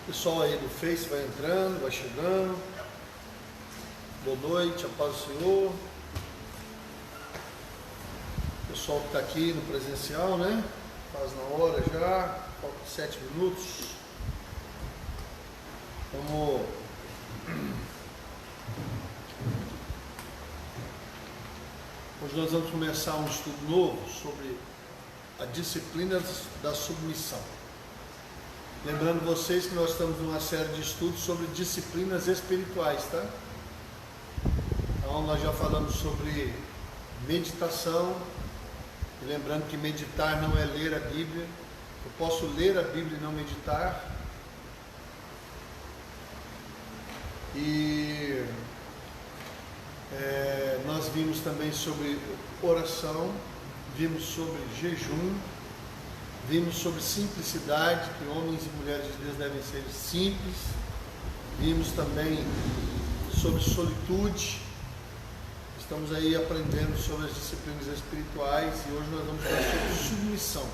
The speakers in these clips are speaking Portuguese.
Pessoal aí do Face vai entrando, vai chegando. Boa noite, a paz do Senhor. Pessoal que está aqui no presencial, né? Quase na hora já, faltam 7 minutos. Hoje nós vamos começar um estudo novo sobre a disciplina da submissão. Lembrando vocês que nós estamos numa série de estudos sobre disciplinas espirituais, tá? Então nós já falamos sobre meditação, e lembrando que meditar não é ler a Bíblia. Eu posso ler a Bíblia e não meditar. E nós vimos também sobre oração, vimos sobre jejum, vimos sobre simplicidade, que homens e mulheres de Deus devem ser simples. Vimos também sobre solitude. Estamos aí aprendendo sobre as disciplinas espirituais e hoje nós vamos falar sobre submissão.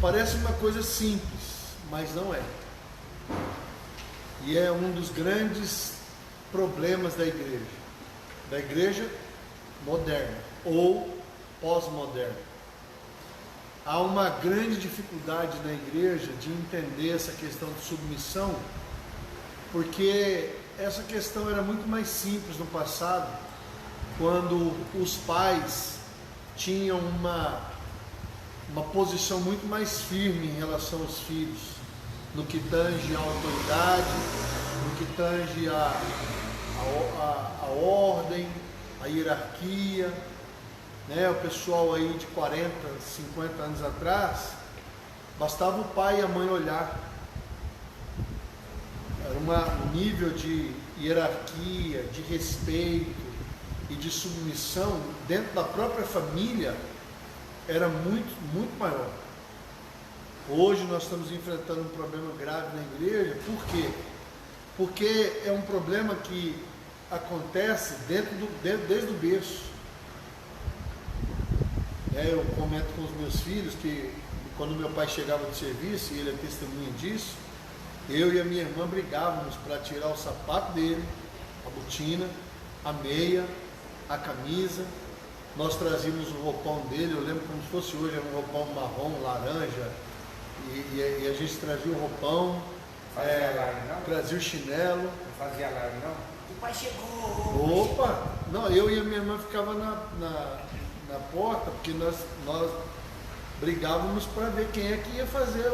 Parece uma coisa simples, mas não é. E é um dos grandes problemas da igreja moderna ou pós-moderna. Há uma grande dificuldade na igreja de entender essa questão de submissão, porque essa questão era muito mais simples no passado, quando os pais tinham uma posição muito mais firme em relação aos filhos, no que tange a autoridade, no que tange a ordem, a hierarquia, né? O pessoal aí de 40, 50 anos atrás, bastava o pai e a mãe olhar. Era um nível de hierarquia, de respeito e de submissão dentro da própria família era muito, muito maior. Hoje nós estamos enfrentando um problema grave na igreja. Por quê? Porque é um problema que acontece desde o berço. Eu comento com os meus filhos que quando meu pai chegava do serviço, e ele é testemunha disso, eu e a minha irmã brigávamos para tirar o sapato dele, a botina, a meia, a camisa. Nós trazíamos o roupão dele, eu lembro como se fosse hoje, era um roupão marrom, laranja, e a gente trazia o roupão, trazia o chinelo. Não fazia alarme, não? O pai chegou! Opa! Não, eu e a minha irmã ficava na porta, porque nós brigávamos para ver quem é que ia fazer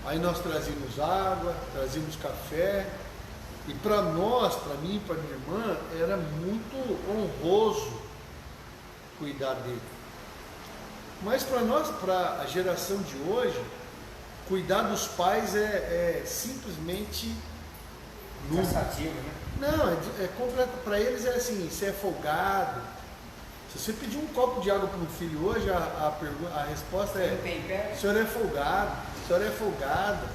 Aí nós trazíamos água, trazíamos café, e para nós, para mim e para minha irmã, era muito honroso cuidar dele. Mas para nós, para a geração de hoje, cuidar dos pais é simplesmente cansativo, né? Não, é completo. Para eles é assim, você é folgado. Se você pedir um copo de água para um filho hoje, a resposta é: o senhor é folgado, a senhora é folgada,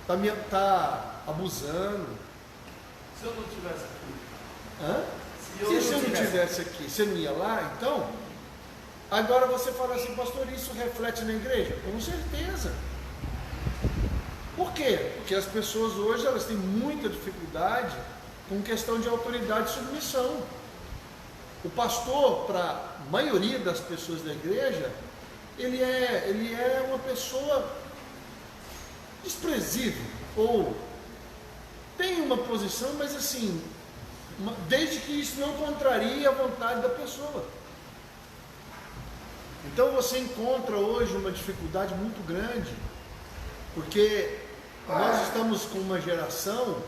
está abusando. Se eu não tivesse aqui? Hã? Se eu não tivesse aqui, você não ia lá? Então, agora você fala assim: pastor, isso reflete na igreja? Com certeza. Por quê? Porque as pessoas hoje elas têm muita dificuldade com questão de autoridade e submissão. O pastor, para a maioria das pessoas da igreja, ele é uma pessoa desprezível, ou tem uma posição, mas assim, desde que isso não contrarie a vontade da pessoa. Então você encontra hoje uma dificuldade muito grande, porque nós estamos com uma geração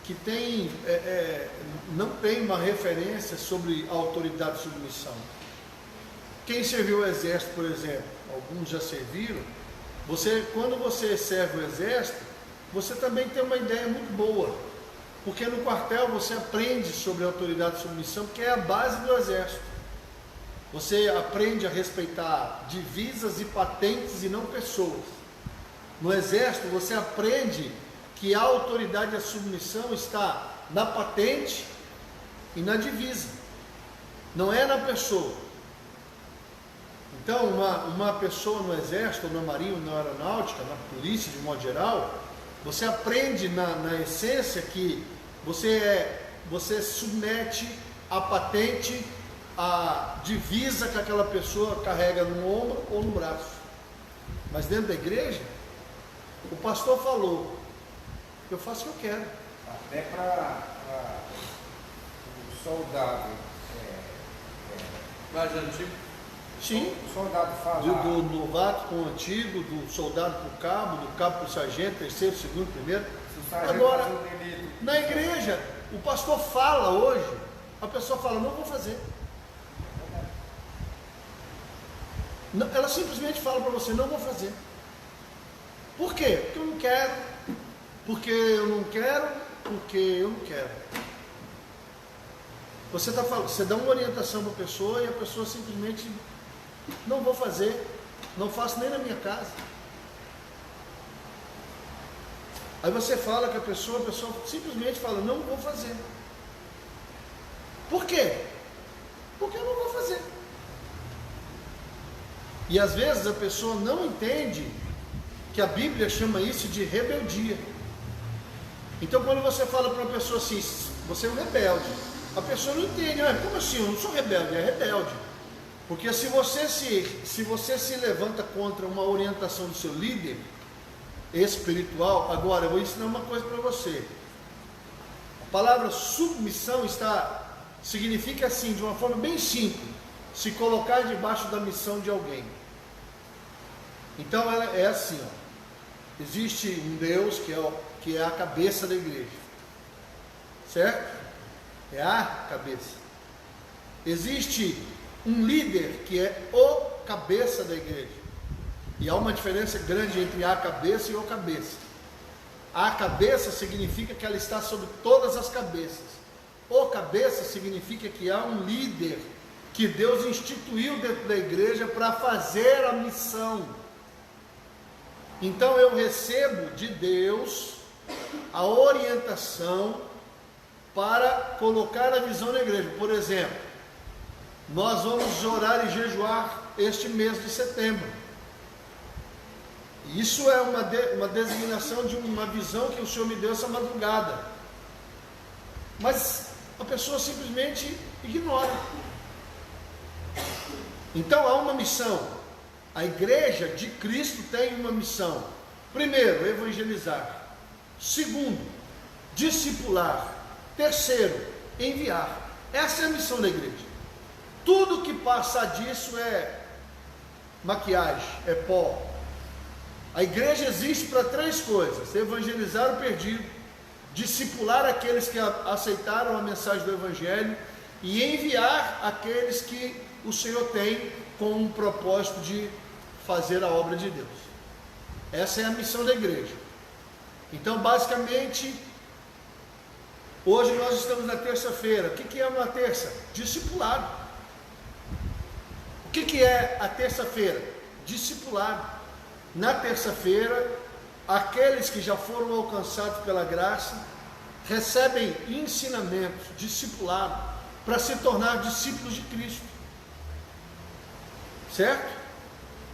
que não tem uma referência sobre autoridade e submissão. Quem serviu o exército, por exemplo, alguns já serviram, quando você serve o exército, você também tem uma ideia muito boa, porque no quartel você aprende sobre autoridade e submissão, que é a base do exército. Você aprende a respeitar divisas e patentes e não pessoas. No exército você aprende que a autoridade e a submissão está na patente e na divisa, não é na pessoa. Então, uma pessoa no exército, na marinha, na aeronáutica, na polícia, de modo geral, você aprende na essência que você submete a patente, a divisa que aquela pessoa carrega no ombro ou no braço. Mas dentro da igreja, o pastor falou, eu faço o que eu quero. Até para o soldado Mais antigo. Sim. O soldado falar. Do novato com o antigo, do soldado para o cabo, do cabo para o sargento, terceiro, segundo, primeiro. Se o sargento Agora, fazer um delito, na igreja, o pastor fala hoje, a pessoa fala, não vou fazer. Ela simplesmente fala para você, não vou fazer. Por quê? Porque eu não quero. Porque eu não quero. Porque eu não quero. Você dá uma orientação para a pessoa e a pessoa simplesmente, não vou fazer. Não faço nem na minha casa. Aí você fala com a pessoa simplesmente fala, não vou fazer. Por quê? Porque eu não vou fazer. E às vezes a pessoa não entende que a Bíblia chama isso de rebeldia. Então quando você fala para uma pessoa assim, você é um rebelde, a pessoa não entende, como assim? Eu não sou rebelde, é rebelde. Porque se você se levanta contra uma orientação do seu líder espiritual, agora eu vou ensinar uma coisa para você. A palavra submissão significa assim, de uma forma bem simples, se colocar debaixo da missão de alguém. Então ela é assim, existe um Deus que é a cabeça da igreja, certo? É a cabeça. Existe um líder que é o cabeça da igreja, e há uma diferença grande entre a cabeça e o cabeça. A cabeça significa que ela está sobre todas as cabeças. O cabeça significa que há um líder que Deus instituiu dentro da igreja para fazer a missão. Então eu recebo de Deus a orientação para colocar a visão na igreja. Por exemplo, nós vamos orar e jejuar este mês de setembro. Isso é uma designação de uma visão que o Senhor me deu essa madrugada. Mas a pessoa simplesmente ignora. Então há uma missão. A igreja de Cristo tem uma missão. Primeiro, evangelizar. Segundo, discipular. Terceiro, enviar. Essa é a missão da igreja. Tudo que passa disso é maquiagem, é pó. A igreja existe para três coisas: evangelizar o perdido, discipular aqueles que aceitaram a mensagem do evangelho e enviar aqueles que o Senhor tem com um propósito de fazer a obra de Deus. Essa é a missão da igreja. Então, basicamente, hoje nós estamos na terça-feira. O que é uma terça? Discipulado. O que é a terça-feira? Discipulado. Na terça-feira, aqueles que já foram alcançados pela graça recebem ensinamentos, discipulado, para se tornar discípulos de Cristo. Certo?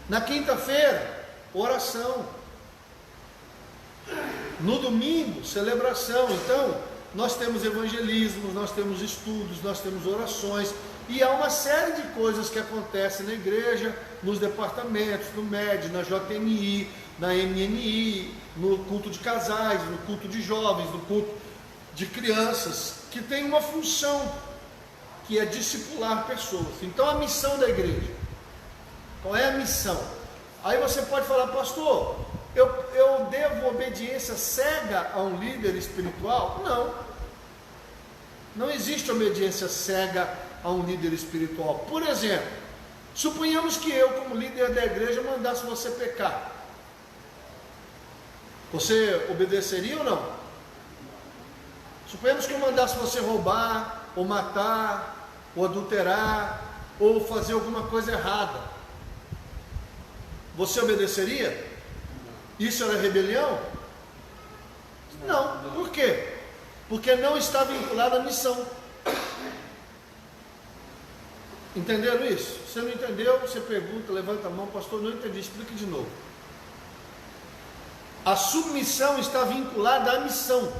Na quinta-feira, oração. No domingo, celebração. Então, nós temos evangelismo, nós temos estudos, nós temos orações, e há uma série de coisas que acontecem na igreja, nos departamentos, no MED, na JNI, na MNI, no culto de casais, no culto de jovens, no culto de crianças, que tem uma função, que é discipular pessoas. Então, a missão da igreja. Qual é a missão? Aí você pode falar, pastor, eu devo obediência cega a um líder espiritual? Não. Não existe obediência cega a um líder espiritual. Por exemplo, suponhamos que eu, como líder da igreja, mandasse você pecar. Você obedeceria ou não? Suponhamos que eu mandasse você roubar, ou matar, ou adulterar, ou fazer alguma coisa errada. Você obedeceria? Isso era rebelião? Não. Por quê? Porque não está vinculado à missão. Entenderam isso? Se não entendeu, você pergunta, levanta a mão, pastor, não entendi, explique de novo. A submissão está vinculada à missão.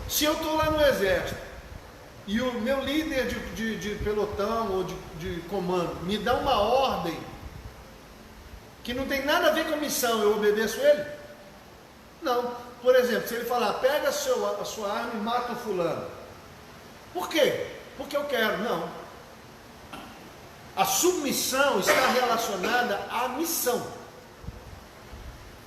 Se eu estou lá no exército e o meu líder de pelotão ou de comando me dá uma ordem que não tem nada a ver com a missão, eu obedeço ele? Não. Por exemplo, se ele falar, pega a sua arma e mata o fulano. Por quê? Porque eu quero. Não. A submissão está relacionada à missão.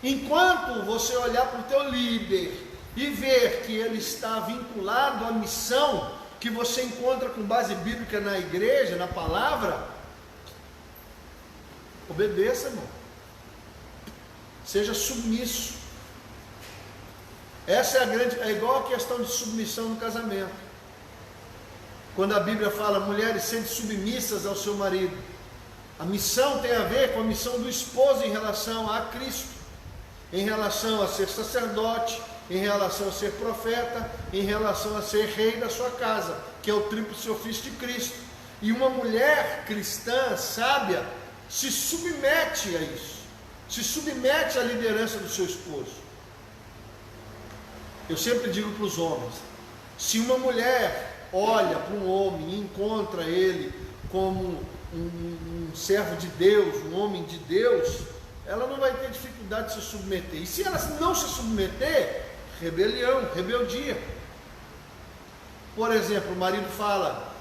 Enquanto você olhar para o teu líder e ver que ele está vinculado à missão que você encontra com base bíblica na igreja, na palavra, obedeça, irmão. Seja submisso. Essa é igual a questão de submissão no casamento. Quando a Bíblia fala, mulheres, sejam submissas ao seu marido. A missão tem a ver com a missão do esposo em relação a Cristo, em relação a ser sacerdote, em relação a ser profeta, em relação a ser rei da sua casa, que é o tríplice ofício de Cristo. E uma mulher cristã, sábia, se submete a isso, se submete à liderança do seu esposo. Eu sempre digo para os homens, se uma mulher olha para um homem e encontra ele como um servo de Deus, um homem de Deus, ela não vai ter dificuldade de se submeter. E se ela não se submeter, rebelião, rebeldia. Por exemplo, o marido fala,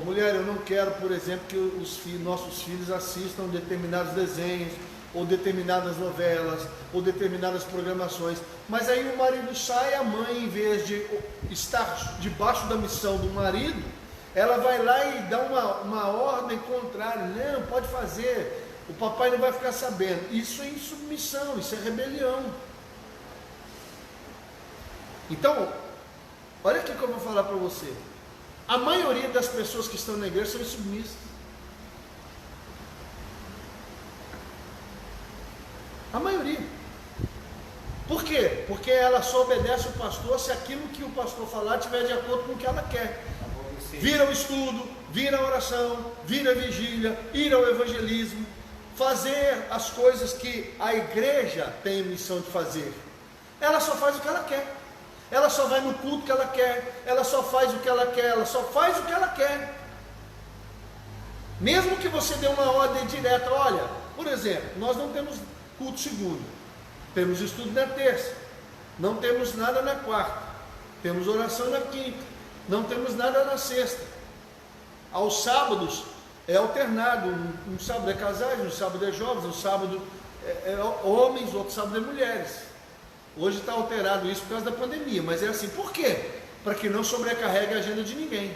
mulher, eu não quero, por exemplo, que nossos filhos assistam determinados desenhos, ou determinadas novelas, ou determinadas programações. Mas aí o marido sai, a mãe, em vez de estar debaixo da missão do marido, ela vai lá e dá uma ordem contrária. Não, pode fazer, o papai não vai ficar sabendo. Isso é insubmissão, isso é rebelião. Então, olha aqui o que eu vou falar para você. A maioria das pessoas que estão na igreja são insubmissas. A maioria. Por quê? Porque ela só obedece o pastor se aquilo que o pastor falar estiver de acordo com o que ela quer. Vir ao estudo, vir à oração, vir à vigília, ir ao evangelismo, fazer as coisas que a igreja tem a missão de fazer. Ela só faz o que ela quer. Ela só vai no culto que ela quer. Ela só faz o que ela quer. Ela só faz o que ela quer. Mesmo que você dê uma ordem direta, olha, por exemplo, nós não temos culto segunda, temos estudo na terça, não temos nada na quarta, temos oração na quinta, não temos nada na sexta. Aos sábados é alternado, um sábado é casais, um sábado é jovens, um sábado é homens, outro sábado é mulheres. Hoje está alterado isso por causa da pandemia, mas é assim, por quê? Para que não sobrecarregue a agenda de ninguém.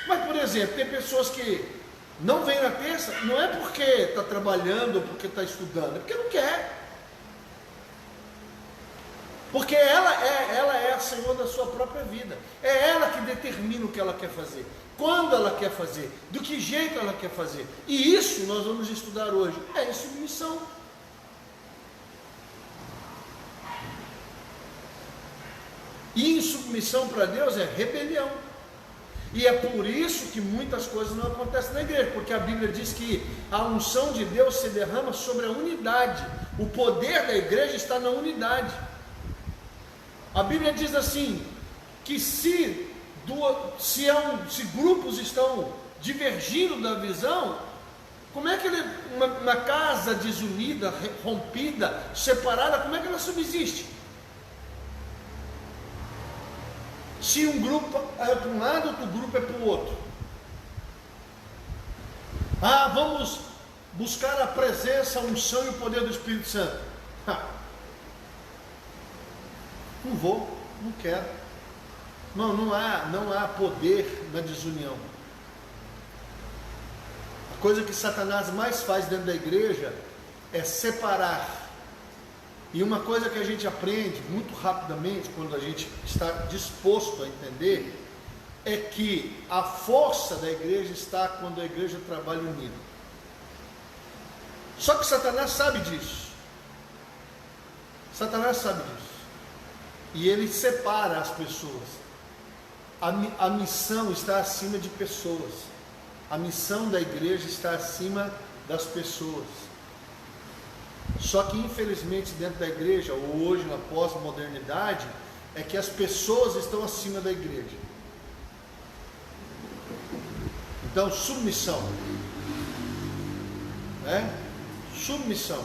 Mas, por exemplo, tem pessoas que não vêm na terça, não é porque está trabalhando ou porque está estudando, é porque não quer. Porque ela é a senhora da sua própria vida. É ela que determina o que ela quer fazer, quando ela quer fazer, do que jeito ela quer fazer. E isso nós vamos estudar hoje. É submissão. E insubmissão para Deus é rebelião. E é por isso que muitas coisas não acontecem na igreja, porque a Bíblia diz que a unção de Deus se derrama sobre a unidade. O poder da igreja está na unidade. A Bíblia diz assim, que se grupos estão divergindo da visão, como é que uma casa desunida, rompida, separada, como é que ela subsiste? Se um grupo é para um lado, outro grupo é para o outro. Vamos buscar a presença, a unção e o poder do Espírito Santo. Não vou, não quero. Não há poder na desunião. A coisa que Satanás mais faz dentro da igreja é separar. E uma coisa que a gente aprende muito rapidamente, quando a gente está disposto a entender, é que a força da igreja está quando a igreja trabalha unida. Só que Satanás sabe disso. Satanás sabe disso. E ele separa as pessoas. a missão está acima de pessoas. A missão da igreja está acima das pessoas. Só que infelizmente dentro da igreja, ou hoje na pós-modernidade, é que as pessoas estão acima da igreja. Então, submissão, né? Submissão,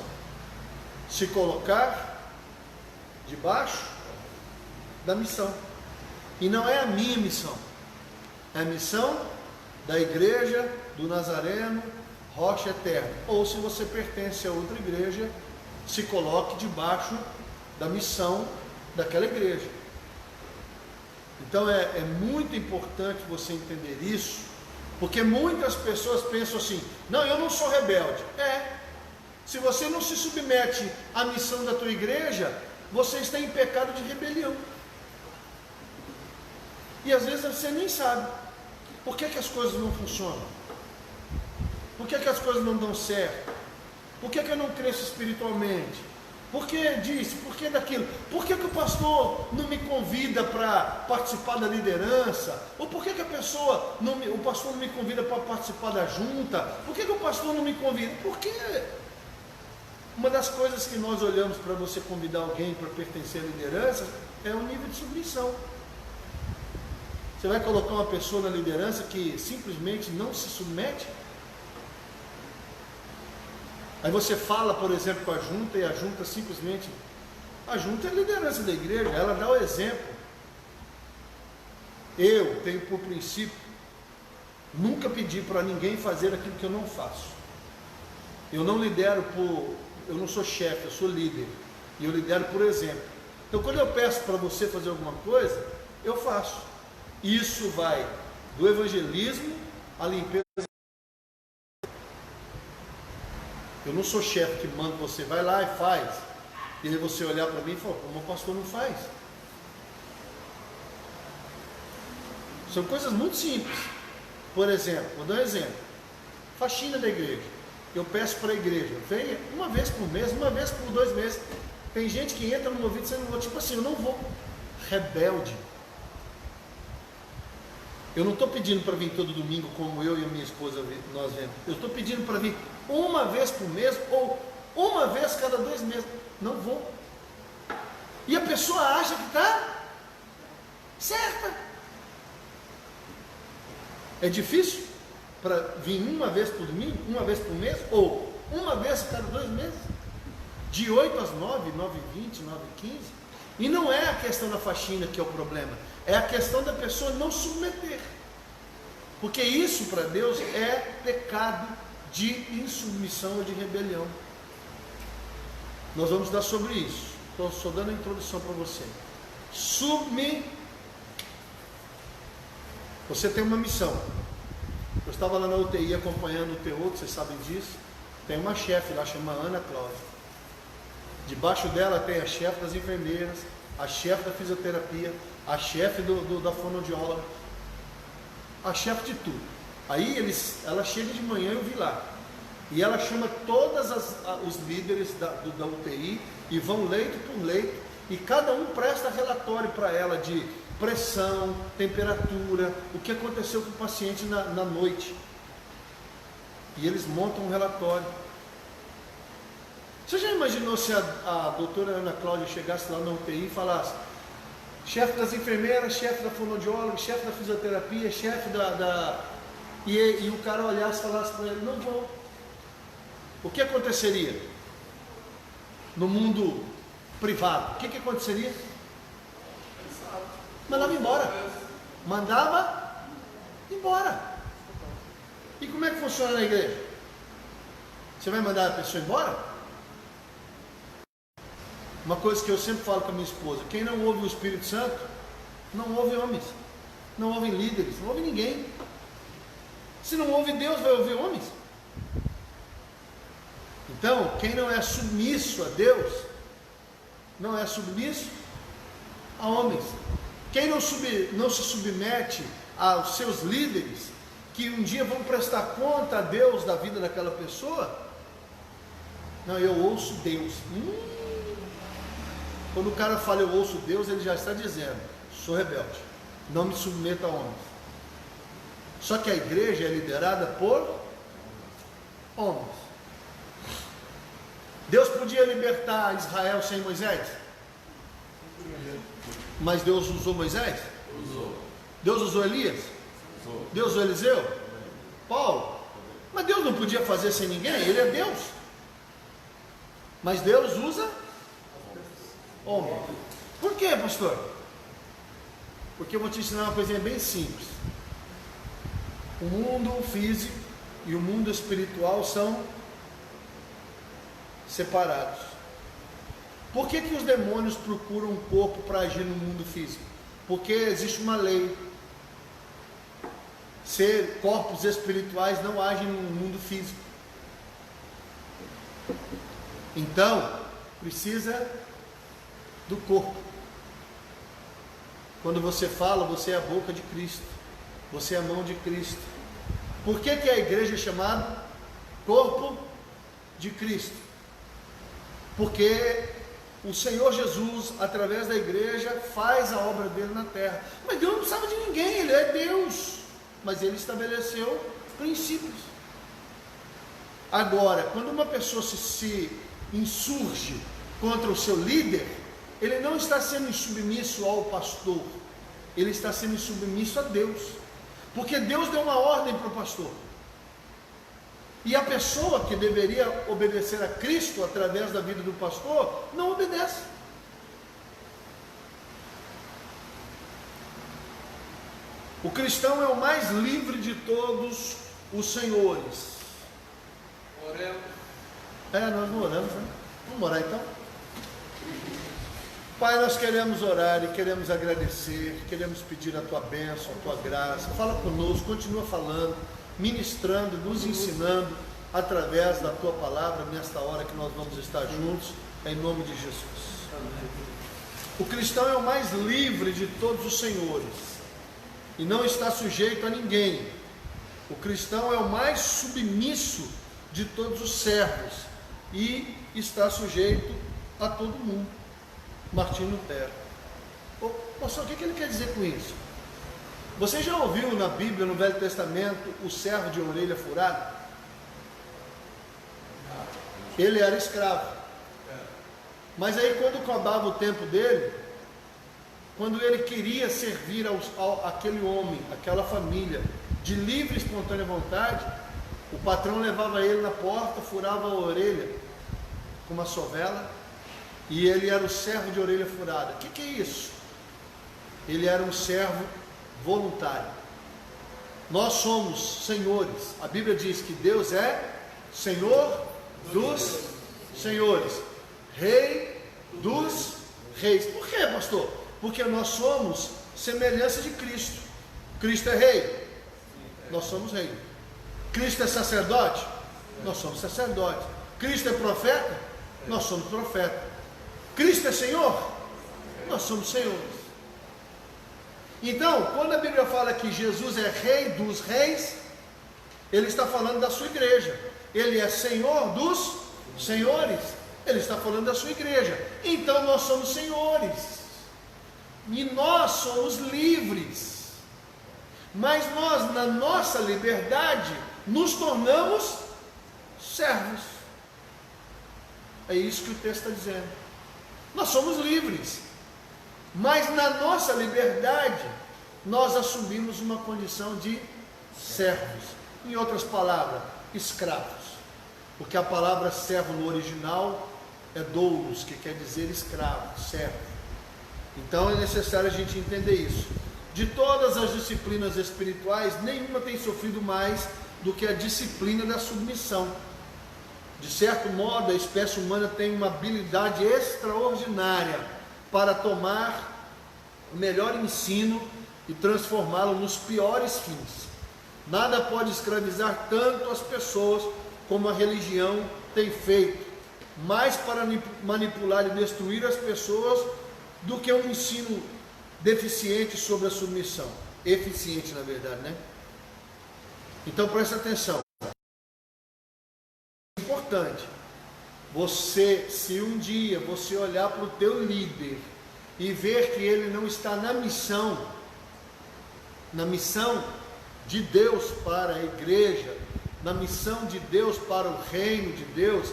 se colocar debaixo da missão. E não é a minha missão, é a missão da igreja do Nazareno Rocha Eterna. Ou se você pertence a outra igreja, se coloque debaixo da missão daquela igreja. Então é muito importante você entender isso, porque muitas pessoas pensam assim: não, eu não sou rebelde. Se você não se submete à missão da tua igreja, você está em pecado de rebelião. E às vezes você nem sabe por que as coisas não funcionam, por que as coisas não dão certo, por que eu não cresço espiritualmente, por que disso, por que daquilo, por que o pastor não me convida para participar da liderança, ou por que o pastor não me convida para participar da junta, por que o pastor não me convida? Porque uma das coisas que nós olhamos para você convidar alguém para pertencer à liderança é o nível de submissão. Você vai colocar uma pessoa na liderança que simplesmente não se submete? Aí você fala, por exemplo, com a junta, e a junta simplesmente... A junta é a liderança da igreja, ela dá o exemplo. Eu tenho por princípio nunca pedir para ninguém fazer aquilo que eu não faço. Eu não lidero por... Eu não sou chefe, eu sou líder. E eu lidero por exemplo. Então quando eu peço para você fazer alguma coisa, eu faço. Isso vai do evangelismo à limpeza. Eu não sou chefe que manda você, vai lá e faz. E aí você olhar para mim e falar: como o pastor não faz? São coisas muito simples. Por exemplo, vou dar um exemplo. Faxina da igreja. Eu peço para a igreja, venha uma vez por mês, uma vez por 2 meses. Tem gente que entra no ouvido dizendo: não, tipo assim, eu não vou. Rebelde. Eu não estou pedindo para vir todo domingo como eu e a minha esposa nós vemos. Eu estou pedindo para vir uma vez por mês ou uma vez cada 2 meses. Não vou. E a pessoa acha que está certa. É difícil para vir uma vez por domingo, uma vez por mês ou uma vez cada 2 meses? De 8 às 9, 9h20, 9h15. E não é a questão da faxina que é o problema, é a questão da pessoa não submeter, porque isso para Deus é pecado de insubmissão ou de rebelião. Nós vamos dar sobre isso, estou só dando a introdução para você. Você tem uma missão. Eu estava lá na UTI acompanhando o TO, vocês sabem disso. Tem uma chefe lá, chama Ana Cláudia. Debaixo dela tem a chefe das enfermeiras, a chefe da fisioterapia, a chefe da fonoaudióloga, a chefe de tudo. Aí ela chega de manhã, eu vi lá, e ela chama todos os líderes da UTI e vão leito por leito, e cada um presta relatório para ela de pressão, temperatura, o que aconteceu com o paciente na noite. E eles montam um relatório. Você já imaginou se a doutora Ana Cláudia chegasse lá na UTI e falasse: chefe das enfermeiras, chefe da fonoaudióloga, chefe da fisioterapia, chefe e o cara olhasse e falasse para ele: não vou. O que aconteceria? No mundo privado, o que aconteceria? Mandava embora. Mandava embora. E como é que funciona na igreja? Você vai mandar a pessoa embora? Uma coisa que eu sempre falo com a minha esposa: quem não ouve o Espírito Santo, não ouve homens, não ouve líderes, não ouve ninguém. Se não ouve Deus, vai ouvir homens? Então, quem não é submisso a Deus, não é submisso a homens. Quem não se submete aos seus líderes, que um dia vão prestar conta a Deus da vida daquela pessoa, não, eu ouço Deus. Quando o cara fala eu ouço Deus, ele já está dizendo: sou rebelde. não me submeto a homens. Só que a igreja é liderada por homens. Deus podia libertar Israel sem Moisés? Mas Deus usou Moisés? Usou. Deus usou Elias? Usou. Deus usou Eliseu? Paulo? Mas Deus não podia fazer sem ninguém, Ele é Deus. Mas Deus usa homem. Por quê, pastor? Porque eu vou te ensinar uma coisinha bem simples. O mundo físico e o mundo espiritual são separados. Por que os demônios procuram um corpo para agir no mundo físico? Porque existe uma lei. Corpos espirituais não agem no mundo físico. Então, precisa do corpo. Quando você fala, você é a boca de Cristo. Você é a mão de Cristo. Por que a igreja é chamada corpo de Cristo? Porque o Senhor Jesus, através da igreja, faz a obra dele na terra. Mas Deus não precisava de ninguém, Ele é Deus. Mas Ele estabeleceu princípios. Agora, quando uma pessoa se insurge contra o seu líder, ele não está sendo submisso ao pastor, ele está sendo submisso a Deus. Porque Deus deu uma ordem para o pastor. E a pessoa que deveria obedecer a Cristo através da vida do pastor, não obedece. O cristão é o mais livre de todos os senhores. Oremos. Nós não oramos, né? Vamos orar então? Pai, nós queremos orar e queremos agradecer, queremos pedir a Tua bênção, a Tua graça. Fala conosco, continua falando, ministrando, nos ensinando através da Tua palavra nesta hora que nós vamos estar juntos, em nome de Jesus. O cristão é o mais livre de todos os senhores e não está sujeito a ninguém. O cristão é o mais submisso de todos os servos e está sujeito a todo mundo. Martinho Lutero. Pastor, o que ele quer dizer com isso? Você já ouviu na Bíblia, no Velho Testamento, o servo de orelha furada? Ele era escravo. Mas aí quando acabava o tempo dele, quando ele queria servir àquele homem, àquela família, de livre e espontânea vontade, o patrão levava ele na porta, furava a orelha com uma sovela, e ele era o servo de orelha furada. O que é isso? Ele era um servo voluntário. Nós somos senhores. A Bíblia diz que Deus é Senhor dos senhores, Rei dos reis. Por quê, pastor? Porque nós somos semelhança de Cristo. Cristo é rei, nós somos rei. Cristo é sacerdote, nós somos sacerdote. Cristo é profeta, nós somos profeta. Cristo é Senhor, nós somos senhores. Então, quando a Bíblia fala que Jesus é Rei dos reis, Ele está falando da sua igreja. Ele é Senhor dos senhores, Ele está falando da sua igreja. Então nós somos senhores e nós somos livres, mas nós, na nossa liberdade, nos tornamos servos. É isso que o texto está dizendo. Nós somos livres, mas na nossa liberdade nós assumimos uma condição de servos. Em outras palavras, escravos. Porque a palavra servo no original é doulos, que quer dizer escravo, servo. Então é necessário a gente entender isso. De todas as disciplinas espirituais, nenhuma tem sofrido mais do que a disciplina da submissão. De certo modo, a espécie humana tem uma habilidade extraordinária para tomar o melhor ensino e transformá-lo nos piores fins. Nada pode escravizar tanto as pessoas como a religião tem feito, mais para manipular e destruir as pessoas do que um ensino deficiente sobre a submissão. Eficiente, na verdade, né? Então presta atenção. É importante você, se um dia você olhar para o teu líder e ver que ele não está na missão, na missão de Deus para a igreja, na missão de Deus para o reino de Deus,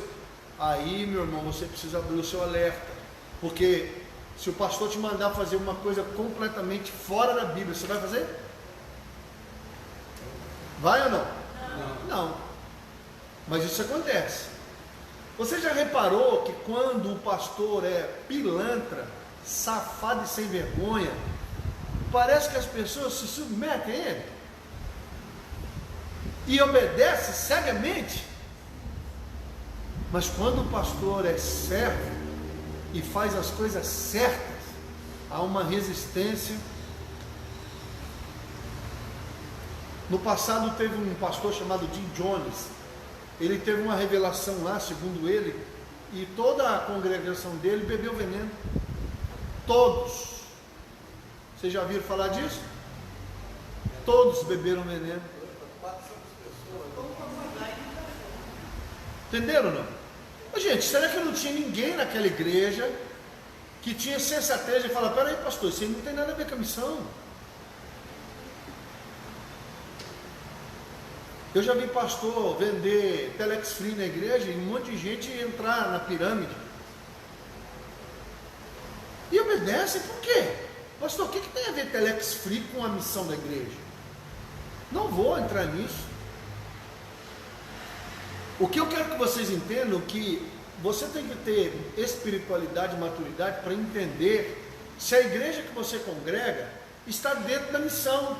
aí, meu irmão, você precisa abrir o seu alerta, porque se o pastor te mandar fazer uma coisa completamente fora da Bíblia, você vai fazer? Vai ou não? Não. Mas isso acontece. Você já reparou que quando o pastor é pilantra, safado e sem vergonha, parece que as pessoas se submetem a ele e obedecem cegamente? Mas quando o pastor é servo e faz as coisas certas, há uma resistência. No passado teve um pastor chamado Jim Jones. Ele teve uma revelação lá, segundo ele, e toda a congregação dele bebeu veneno. Todos. Vocês já viram falar disso? Todos beberam veneno. Entenderam ou não? Ô, gente, será que não tinha ninguém naquela igreja que tinha sensatez de falar: peraí, pastor, isso aí não tem nada a ver com a missão? Eu já vi pastor vender Telex Free na igreja e um monte de gente entrar na pirâmide. E obedece por quê? Pastor, o que tem a ver Telex Free com a missão da igreja? Não vou entrar nisso. O que eu quero que vocês entendam é que você tem que ter espiritualidade e maturidade para entender se a igreja que você congrega está dentro da missão.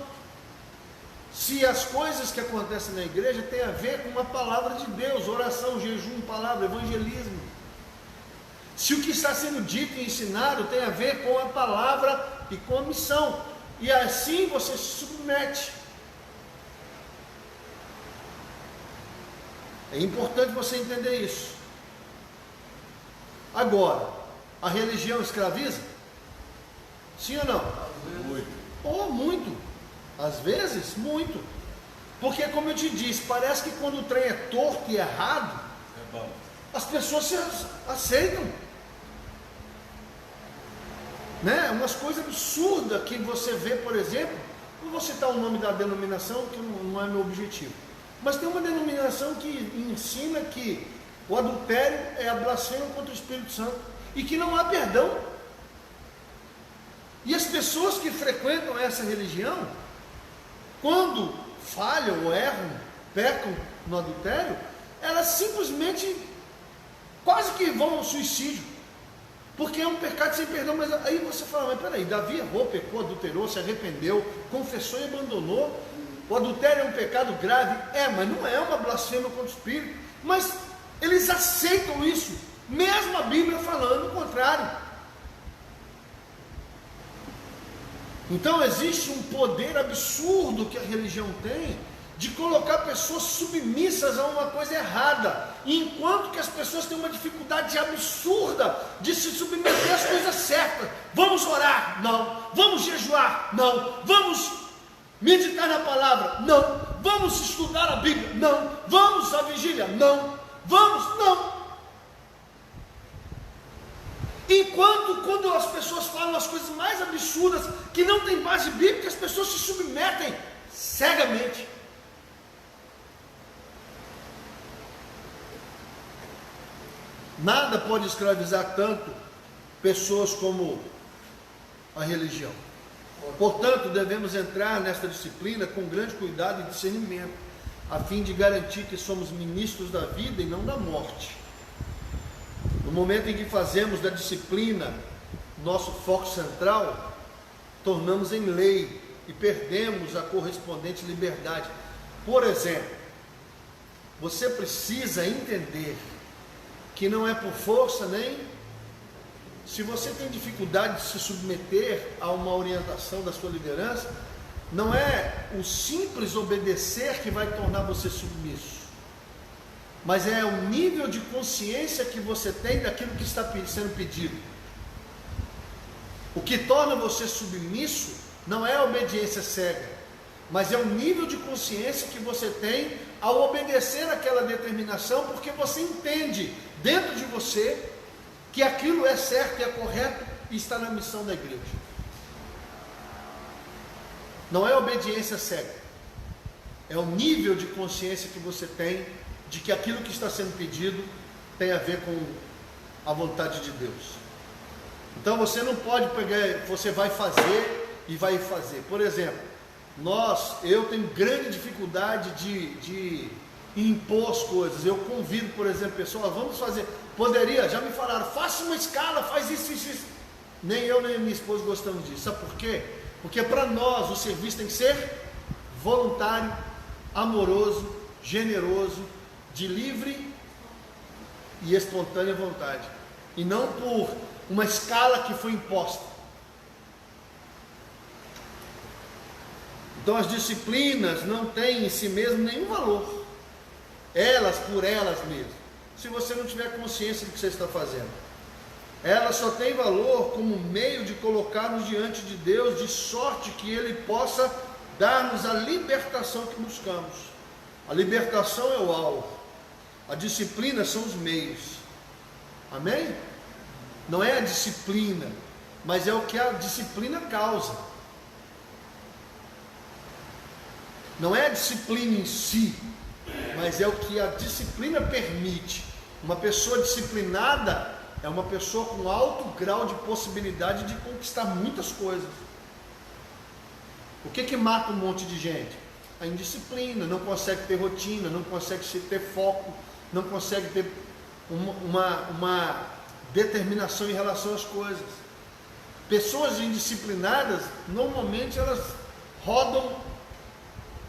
Se as coisas que acontecem na igreja têm a ver com a palavra de Deus, oração, jejum, palavra, evangelismo. Se o que está sendo dito e ensinado tem a ver com a palavra e com a missão. E assim você se submete. É importante você entender isso. Agora, a religião escraviza? Sim ou não? Muito. Oh, muito. Às vezes, muito. Porque, como eu te disse, parece que quando o trem é torto e errado, É bom. as pessoas se aceitam. Né? Umas coisas absurdas que você vê, por exemplo, não vou citar o nome da denominação, que não é meu objetivo, mas tem uma denominação que ensina que o adultério é a blasfêmia contra o Espírito Santo e que não há perdão. E as pessoas que frequentam essa religião, quando falham ou erram, pecam no adultério, elas simplesmente quase que vão ao suicídio, porque é um pecado sem perdão. Mas aí você fala: mas peraí, Davi errou, pecou, adulterou, se arrependeu, confessou e abandonou. O adultério é um pecado grave? É, mas não é uma blasfêmia contra o Espírito. Mas eles aceitam isso, mesmo a Bíblia falando o contrário. Então existe um poder absurdo que a religião tem de colocar pessoas submissas a uma coisa errada, enquanto que as pessoas têm uma dificuldade absurda de se submeter às coisas certas. Vamos orar? Não. Vamos jejuar? Não. Vamos meditar na palavra? Não. Vamos estudar a Bíblia? Não. Vamos à vigília? Não. Vamos? Não. Enquanto quando as pessoas falam as coisas mais absurdas, que não tem base bíblica, as pessoas se submetem cegamente. Nada pode escravizar tanto pessoas como a religião. Portanto, devemos entrar nesta disciplina com grande cuidado e discernimento, a fim de garantir que somos ministros da vida e não da morte. No momento em que fazemos da disciplina nosso foco central, tornamos em lei e perdemos a correspondente liberdade. Por exemplo, você precisa entender que não é por força nem... Se você tem dificuldade de se submeter a uma orientação da sua liderança, não é o simples obedecer que vai tornar você submisso, mas é o nível de consciência que você tem daquilo que está sendo pedido. O que torna você submisso não é a obediência cega, mas é o nível de consciência que você tem ao obedecer aquela determinação, porque você entende dentro de você que aquilo é certo e é correto e está na missão da igreja. Não é obediência cega. É o nível de consciência que você tem de que aquilo que está sendo pedido tem a ver com a vontade de Deus. Então você não pode pegar, você vai fazer e vai fazer. Por exemplo, eu tenho grande dificuldade de impor as coisas. Eu convido, por exemplo, pessoas, vamos fazer. Já me falaram, faça uma escala, faz isso, isso, isso. Nem eu nem minha esposa gostamos disso. Sabe por quê? Porque para nós o serviço tem que ser voluntário, amoroso, generoso, de livre e espontânea vontade, e não por uma escala que foi imposta. Então as disciplinas não têm em si mesmo nenhum valor, elas por elas mesmas, se você não tiver consciência do que você está fazendo. Elas só têm valor como meio de colocar-nos diante de Deus, de sorte que Ele possa dar-nos a libertação que buscamos. A libertação é o alvo, a disciplina são os meios. Amém? Não é a disciplina, mas é o que a disciplina causa. Não é a disciplina em si, mas é o que a disciplina permite. Uma pessoa disciplinada é uma pessoa com alto grau de possibilidade de conquistar muitas coisas. O que mata um monte de gente? A indisciplina, não consegue ter rotina, não consegue ter foco, não consegue ter uma determinação em relação às coisas. Pessoas indisciplinadas, normalmente elas rodam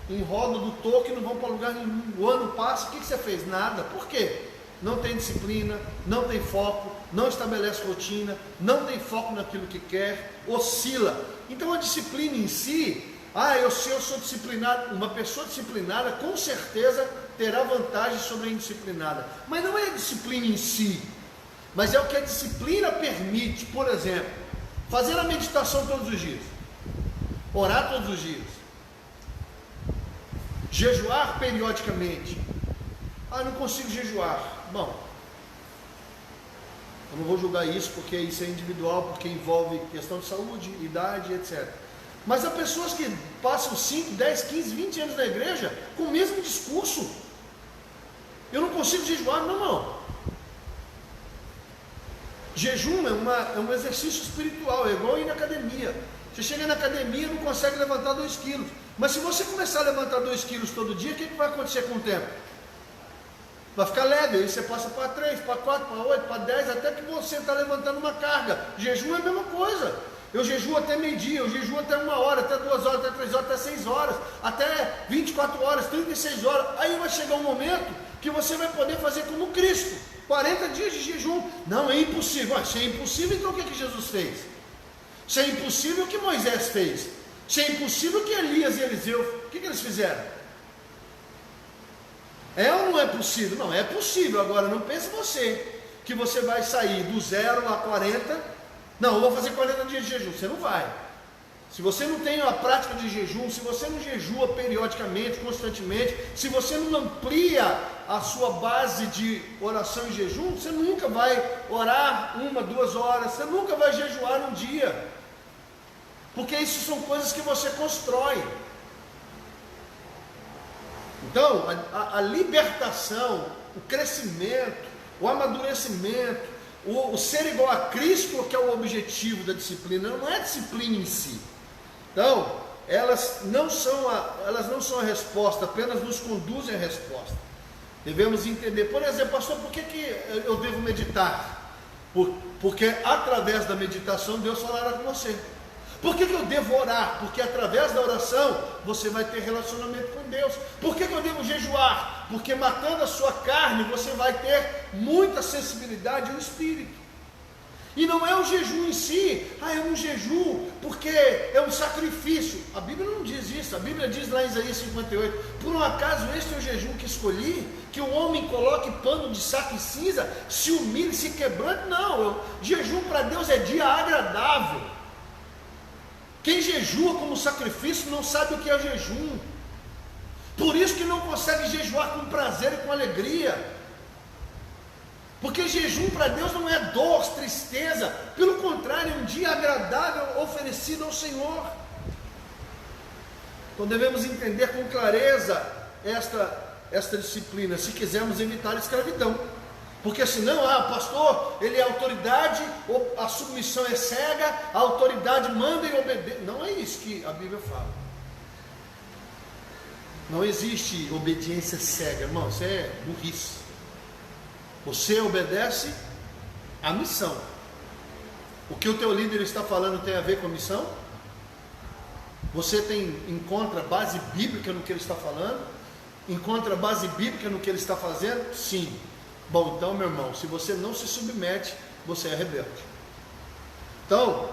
em roda do toque e não vão para lugar nenhum. O ano passa, o que você fez? Nada. Por quê? Não tem disciplina, não tem foco, não estabelece rotina, não tem foco naquilo que quer, oscila. Então a disciplina em si, eu sou disciplinado, uma pessoa disciplinada com certeza terá vantagem sobre a indisciplinada, mas não é a disciplina em si, mas é o que a disciplina permite. Por exemplo, fazer a meditação todos os dias, orar todos os dias, jejuar periodicamente. Não consigo jejuar. Bom, eu não vou julgar isso, porque isso é individual, porque envolve questão de saúde, idade, etc. Mas há pessoas que passam 5, 10, 15, 20 anos na igreja com o mesmo discurso. Eu não consigo jejuar, não. Jejum é um exercício espiritual, é igual ir na academia. Você chega na academia e não consegue levantar 2 quilos. Mas se você começar a levantar 2 quilos todo dia, o que vai acontecer com o tempo? Vai ficar leve, aí você passa para 3, para 4, para 8, para 10, até que você está levantando uma carga. Jejum é a mesma coisa. Eu jejuo até meio-dia, eu jejuo até 1 hora, até 2 horas, até 3 horas, até 6 horas, até 24 horas, 36 horas. Aí vai chegar um momento que você vai poder fazer como Cristo, 40 dias de jejum. Não, é impossível. Se é impossível, então o que Jesus fez? Se é impossível, o que Moisés fez? Se é impossível, o que Elias e Eliseu, o que eles fizeram? É ou não é possível? Não, é possível. Agora, não pense você que você vai sair do 0 a 40. Não, eu vou fazer 40 dias de jejum. Você não vai. Se você não tem a prática de jejum, se você não jejua periodicamente, constantemente, se você não amplia a sua base de oração e jejum, você nunca vai orar 1, 2 horas, você nunca vai jejuar um dia. Porque isso são coisas que você constrói. Então, a libertação, o crescimento, o amadurecimento, o ser igual a Cristo, que é o objetivo da disciplina, não é a disciplina em si. Então, elas não são a resposta, apenas nos conduzem à resposta. Devemos entender, por exemplo, pastor, por que eu devo meditar? Porque através da meditação Deus falará com você. Por que eu devo orar? Porque através da oração você vai ter relacionamento com Deus. Por que eu devo jejuar? Porque matando a sua carne você vai ter muita sensibilidade ao Espírito. E não é o jejum em si, eu não jejuo porque é um sacrifício. A Bíblia não diz isso. A Bíblia diz lá em Isaías 58, por um acaso este é o jejum que escolhi, que o homem coloque pano de saco e cinza, se humilhe, se quebrante. Não, jejum para Deus é dia agradável. Quem jejua como sacrifício não sabe o que é jejum. Por isso que não consegue jejuar com prazer e com alegria. Porque jejum para Deus não é dor, tristeza. Pelo contrário, é um dia agradável oferecido ao Senhor. Então devemos entender com clareza esta disciplina, se quisermos evitar a escravidão. Porque senão, pastor, ele é autoridade, a submissão é cega, a autoridade manda e obedece. Não é isso que a Bíblia fala. Não existe obediência cega, irmão, isso é burrice. Você obedece à missão. O que o teu líder está falando tem a ver com a missão? Você encontra base bíblica no que ele está falando? Encontra base bíblica no que ele está fazendo? Sim. Bom, então, meu irmão, se você não se submete, você é rebelde. Então,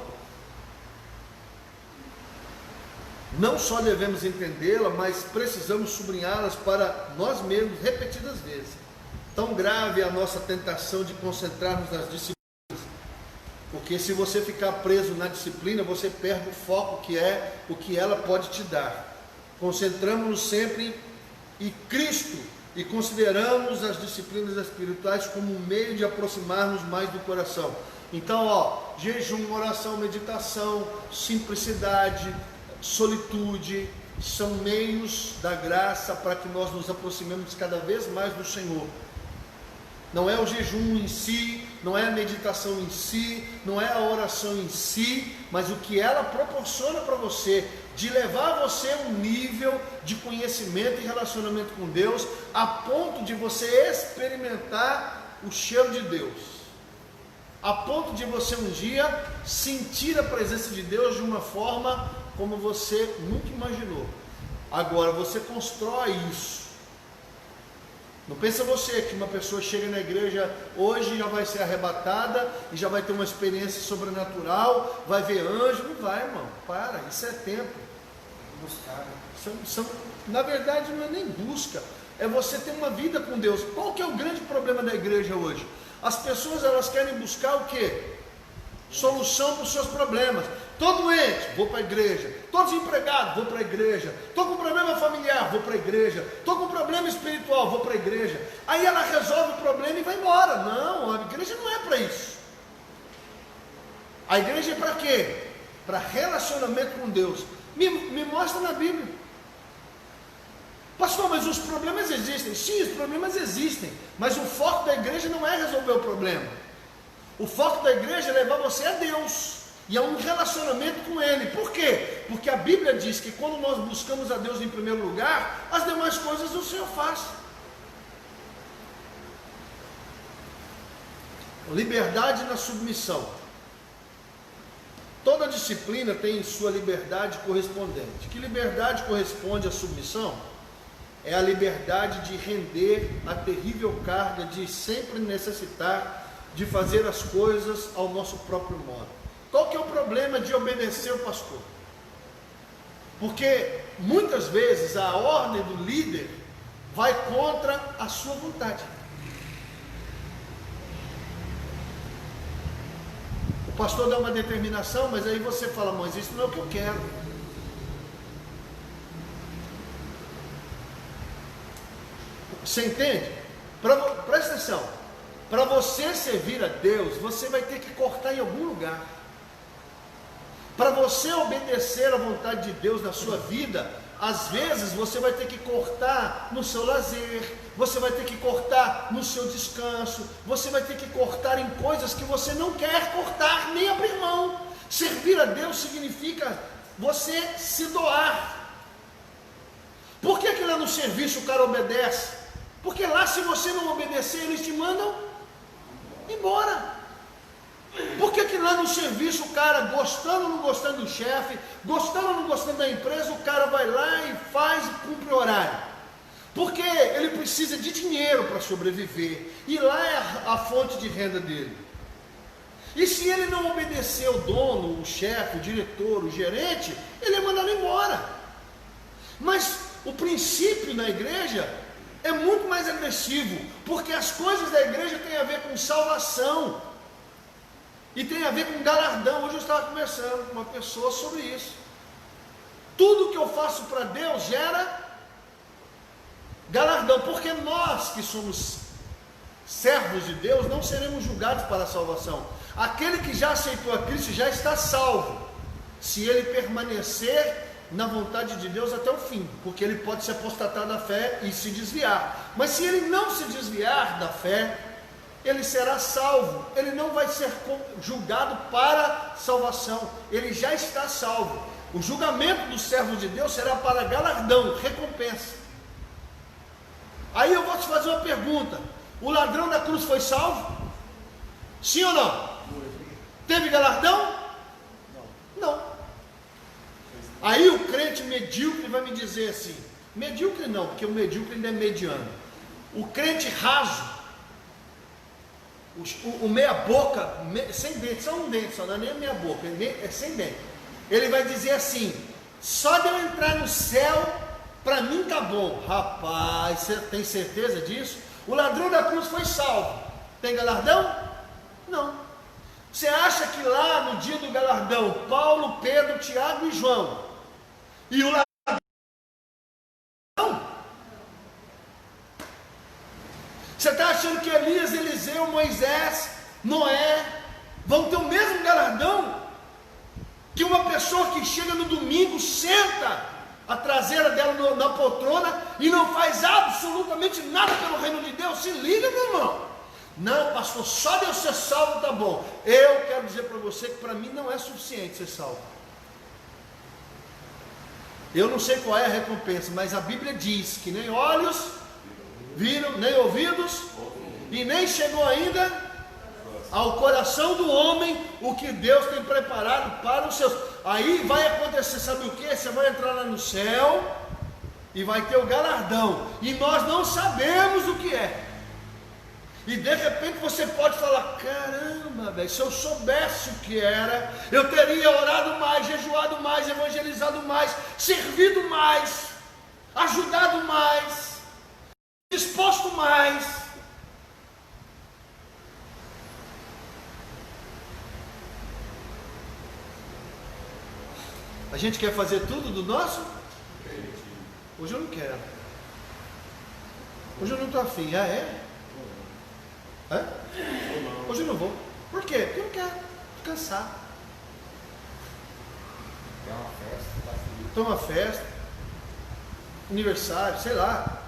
não só devemos entendê-la, mas precisamos sublinhá-las para nós mesmos repetidas vezes. Tão grave é a nossa tentação de concentrarmos nas disciplinas, porque se você ficar preso na disciplina, você perde o foco que é o que ela pode te dar. Concentramos-nos sempre em Cristo e consideramos as disciplinas espirituais como um meio de aproximar-nos mais do coração. Então, jejum, oração, meditação, simplicidade, solitude, são meios da graça para que nós nos aproximemos cada vez mais do Senhor. Não é o jejum em si, não é a meditação em si, não é a oração em si, mas o que ela proporciona para você, de levar você a um nível de conhecimento e relacionamento com Deus, a ponto de você experimentar o cheiro de Deus, a ponto de você um dia sentir a presença de Deus de uma forma como você nunca imaginou. Agora você constrói isso. Não pensa você que uma pessoa chega na igreja hoje, já vai ser arrebatada e já vai ter uma experiência sobrenatural, vai ver anjo. Não vai, irmão, para, isso é tempo. Buscar. Na verdade não é nem busca, é você ter uma vida com Deus. Qual que é o grande problema da igreja hoje? As pessoas, elas querem buscar o quê? Solução para os seus problemas. Estou doente, vou para a igreja. Estou desempregado, vou para a igreja. Estou com problema familiar, vou para a igreja. Estou com problema espiritual, vou para a igreja. Aí ela resolve o problema e vai embora. Não, a igreja não é para isso. A igreja é para quê? Para relacionamento com Deus. Me mostra na Bíblia. Pastor, mas os problemas existem. Sim, os problemas existem. Mas o foco da igreja não é resolver o problema. O foco da igreja é levar você a Deus e a um relacionamento com Ele. Por quê? Porque a Bíblia diz que quando nós buscamos a Deus em primeiro lugar, as demais coisas o Senhor faz. Liberdade na submissão. Toda disciplina tem sua liberdade correspondente. Que liberdade corresponde à submissão? É a liberdade de render a terrível carga de sempre necessitar de fazer as coisas ao nosso próprio modo. Qual que é o problema de obedecer o pastor? Porque muitas vezes a ordem do líder vai contra a sua vontade. O pastor dá uma determinação, mas aí você fala, mas isso não é o que eu quero. Você entende? Presta atenção. Para você servir a Deus, você vai ter que cortar em algum lugar. Para você obedecer à vontade de Deus na sua vida, às vezes você vai ter que cortar no seu lazer, você vai ter que cortar no seu descanso, você vai ter que cortar em coisas que você não quer cortar nem abrir mão. Servir a Deus significa você se doar. Por que lá no serviço o cara obedece? Porque lá, se você não obedecer, eles te mandam embora. Por que lá no serviço o cara, gostando ou não gostando do chefe, gostando ou não gostando da empresa, o cara vai lá e faz e cumpre o horário? Porque ele precisa de dinheiro para sobreviver, e lá é a fonte de renda dele. E se ele não obedecer o dono, o chefe, o diretor, o gerente, ele é mandado embora. Mas o princípio na igreja é muito mais agressivo, porque as coisas da igreja têm a ver com salvação e tem a ver com galardão. Hoje eu estava conversando com uma pessoa sobre isso. Tudo que eu faço para Deus gera galardão, porque nós que somos servos de Deus não seremos julgados para a salvação. Aquele que já aceitou a Cristo já está salvo, se ele permanecer na vontade de Deus até o fim, porque ele pode se apostatar da fé e se desviar. Mas se ele não se desviar da fé, ele será salvo. Ele não vai ser julgado para salvação, ele já está salvo. O julgamento dos servos de Deus será para galardão, recompensa. Aí eu vou te fazer uma pergunta: o ladrão da cruz foi salvo? Sim ou não? Teve galardão? Não. Aí o crente medíocre vai me dizer assim, medíocre não, porque o medíocre ainda é mediano. O crente raso, o meia boca, sem dente, só um dente, só não é nem meia boca, é sem dente. Ele vai dizer assim: só de eu entrar no céu, para mim tá bom. Rapaz, você tem certeza disso? O ladrão da cruz foi salvo, tem galardão? Não. Você acha que lá no dia do galardão, Paulo, Pedro, Tiago e João, e o ladrão, você está achando que Elias, Eliseu, Moisés, Noé vão ter o mesmo galardão que uma pessoa que chega no domingo, senta a traseira dela na poltrona e não faz absolutamente nada pelo reino de Deus? Se liga, meu irmão. Não, pastor, só de eu ser salvo tá bom. Eu quero dizer para você que para mim não é suficiente ser salvo. Eu não sei qual é a recompensa, mas a Bíblia diz que nem olhos viram, nem ouvidos, e nem chegou ainda ao coração do homem o que Deus tem preparado para os seus. Aí vai acontecer, sabe o que? Você vai entrar lá no céu e vai ter o galardão, e nós não sabemos o que é. E de repente você pode falar: caramba, velho, se eu soubesse o que era, eu teria orado mais, jejuado mais, evangelizado mais, servido mais, ajudado mais, disposto mais. A gente quer fazer tudo do nosso? Hoje eu não quero. Hoje eu não estou afim. Ah, é? É? Hoje eu não vou. Por quê? Porque eu não quero. Estou cansado. Tem uma festa, tá feliz. Tem uma festa, aniversário, sei lá.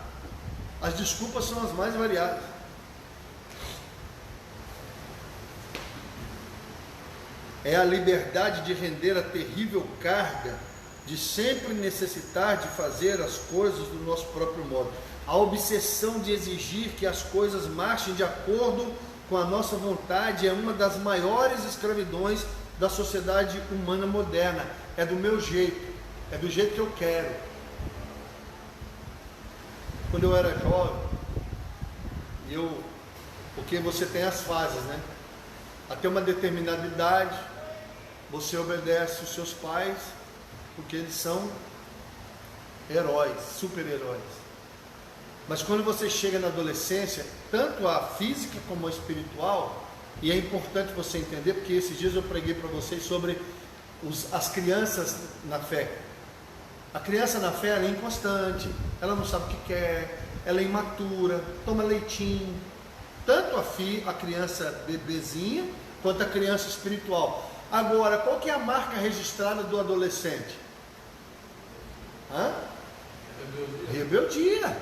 As desculpas são as mais variadas. É a liberdade de render a terrível carga de sempre necessitar de fazer as coisas do nosso próprio modo. A obsessão de exigir que as coisas marchem de acordo com a nossa vontade é uma das maiores escravidões da sociedade humana moderna. É do meu jeito, é do jeito que eu quero. Quando eu era jovem, porque você tem as fases, né? Até uma determinada idade, você obedece os seus pais, porque eles são heróis, super-heróis. Mas quando você chega na adolescência, tanto a física como a espiritual, e é importante você entender, porque esses dias eu preguei para vocês sobre as crianças na fé. A criança na fé, ela é inconstante, ela não sabe o que quer, ela é imatura, toma leitinho. Tanto a criança bebezinha, quanto a criança espiritual. Agora, qual que é a marca registrada do adolescente? Rebeldia.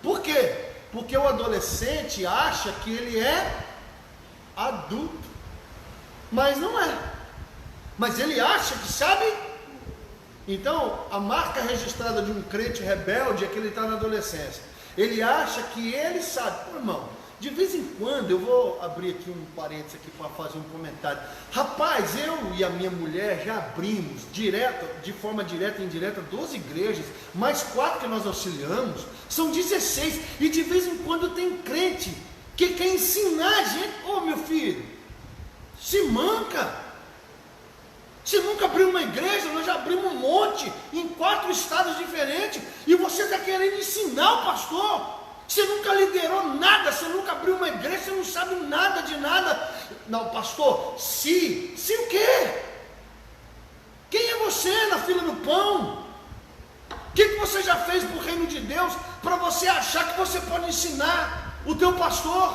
Por quê? Porque o adolescente acha que ele é adulto, mas não é. Mas ele acha que sabe. Então, a marca registrada de um crente rebelde é que ele está na adolescência. Ele acha que ele sabe. Pô, irmão, de vez em quando, eu vou abrir aqui um parênteses aqui para fazer um comentário. Rapaz, eu e a minha mulher já abrimos, de forma direta e indireta, 12 igrejas, mais 4 que nós auxiliamos, são 16. E de vez em quando tem crente que quer ensinar a gente. Ô, meu filho, se manca. Você nunca abriu uma igreja, nós já abrimos um monte, em 4 estados diferentes, e você está querendo ensinar o pastor. Você nunca liderou nada, você nunca abriu uma igreja, você não sabe nada de nada. Não, pastor, se o quê? Quem é você na fila do pão? O que você já fez para o reino de Deus, para você achar que você pode ensinar o teu pastor?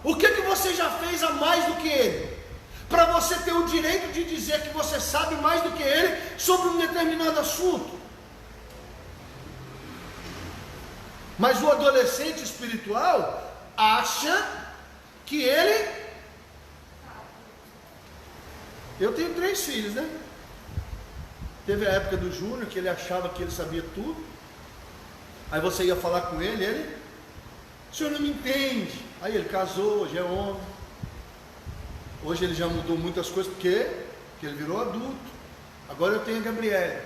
O que você já fez a mais do que ele? Para você ter o direito de dizer que você sabe mais do que ele sobre um determinado assunto. Mas o adolescente espiritual acha que ele... Eu tenho 3 filhos, né? Teve a época do Júnior que ele achava que ele sabia tudo. Aí você ia falar com ele, o senhor não me entende. Aí ele casou, hoje é homem. Hoje ele já mudou muitas coisas, porque ele virou adulto. Agora eu tenho a Gabriela.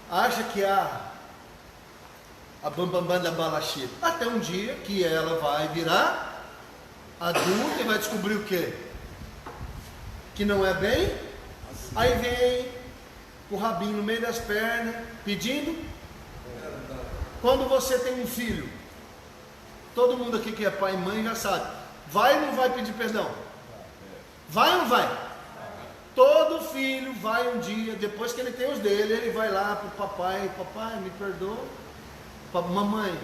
Acha que a bambambam da balachita. Até um dia que ela vai virar adulta e vai descobrir o quê? Que não é bem. Aí vem com o rabinho no meio das pernas, pedindo. Quando você tem um filho, todo mundo aqui que é pai e mãe já sabe, vai ou não vai pedir perdão? Vai ou não vai? Todo filho vai um dia, depois que ele tem os dele, ele vai lá para o papai, papai, me perdoa, mamãe,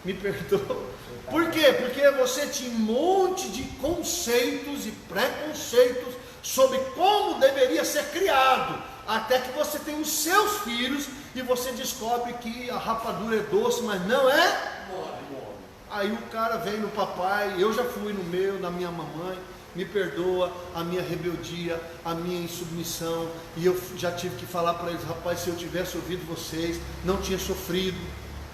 me perdoa. Por quê? Porque você tinha um monte de conceitos e preconceitos sobre como deveria ser criado, até que você tem os seus filhos e você descobre que a rapadura é doce, mas não é. Aí o cara vem no papai, eu já fui no meu, na minha mamãe, me perdoa a minha rebeldia, a minha insubmissão, e eu já tive que falar para eles, rapaz, se eu tivesse ouvido vocês, não tinha sofrido.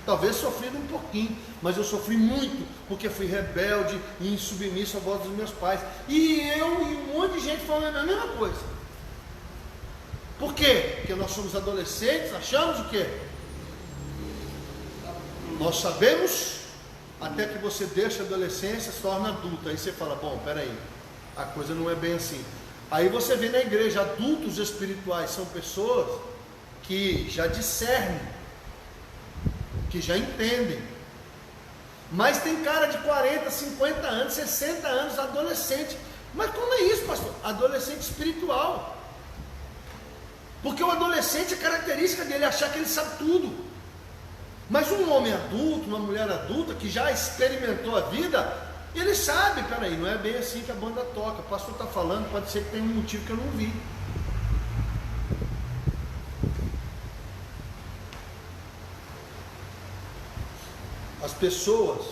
Talvez sofrido um pouquinho, mas eu sofri muito, porque fui rebelde e insubmisso à voz dos meus pais. E eu e um monte de gente falando a mesma coisa. Por quê? Porque nós somos adolescentes, achamos o quê? Nós sabemos, até que você deixa a adolescência, se torna adulto. Aí você fala, bom, peraí, a coisa não é bem assim. Aí você vê na igreja, adultos espirituais são pessoas que já discernem, que já entendem. Mas tem cara de 40, 50 anos, 60 anos, adolescente. Mas como é isso, pastor? Adolescente espiritual. Porque o adolescente, a característica dele é achar que ele sabe tudo. Mas um homem adulto, uma mulher adulta, que já experimentou a vida, ele sabe, peraí, não é bem assim que a banda toca. O pastor está falando, pode ser que tenha um motivo que eu não vi. As pessoas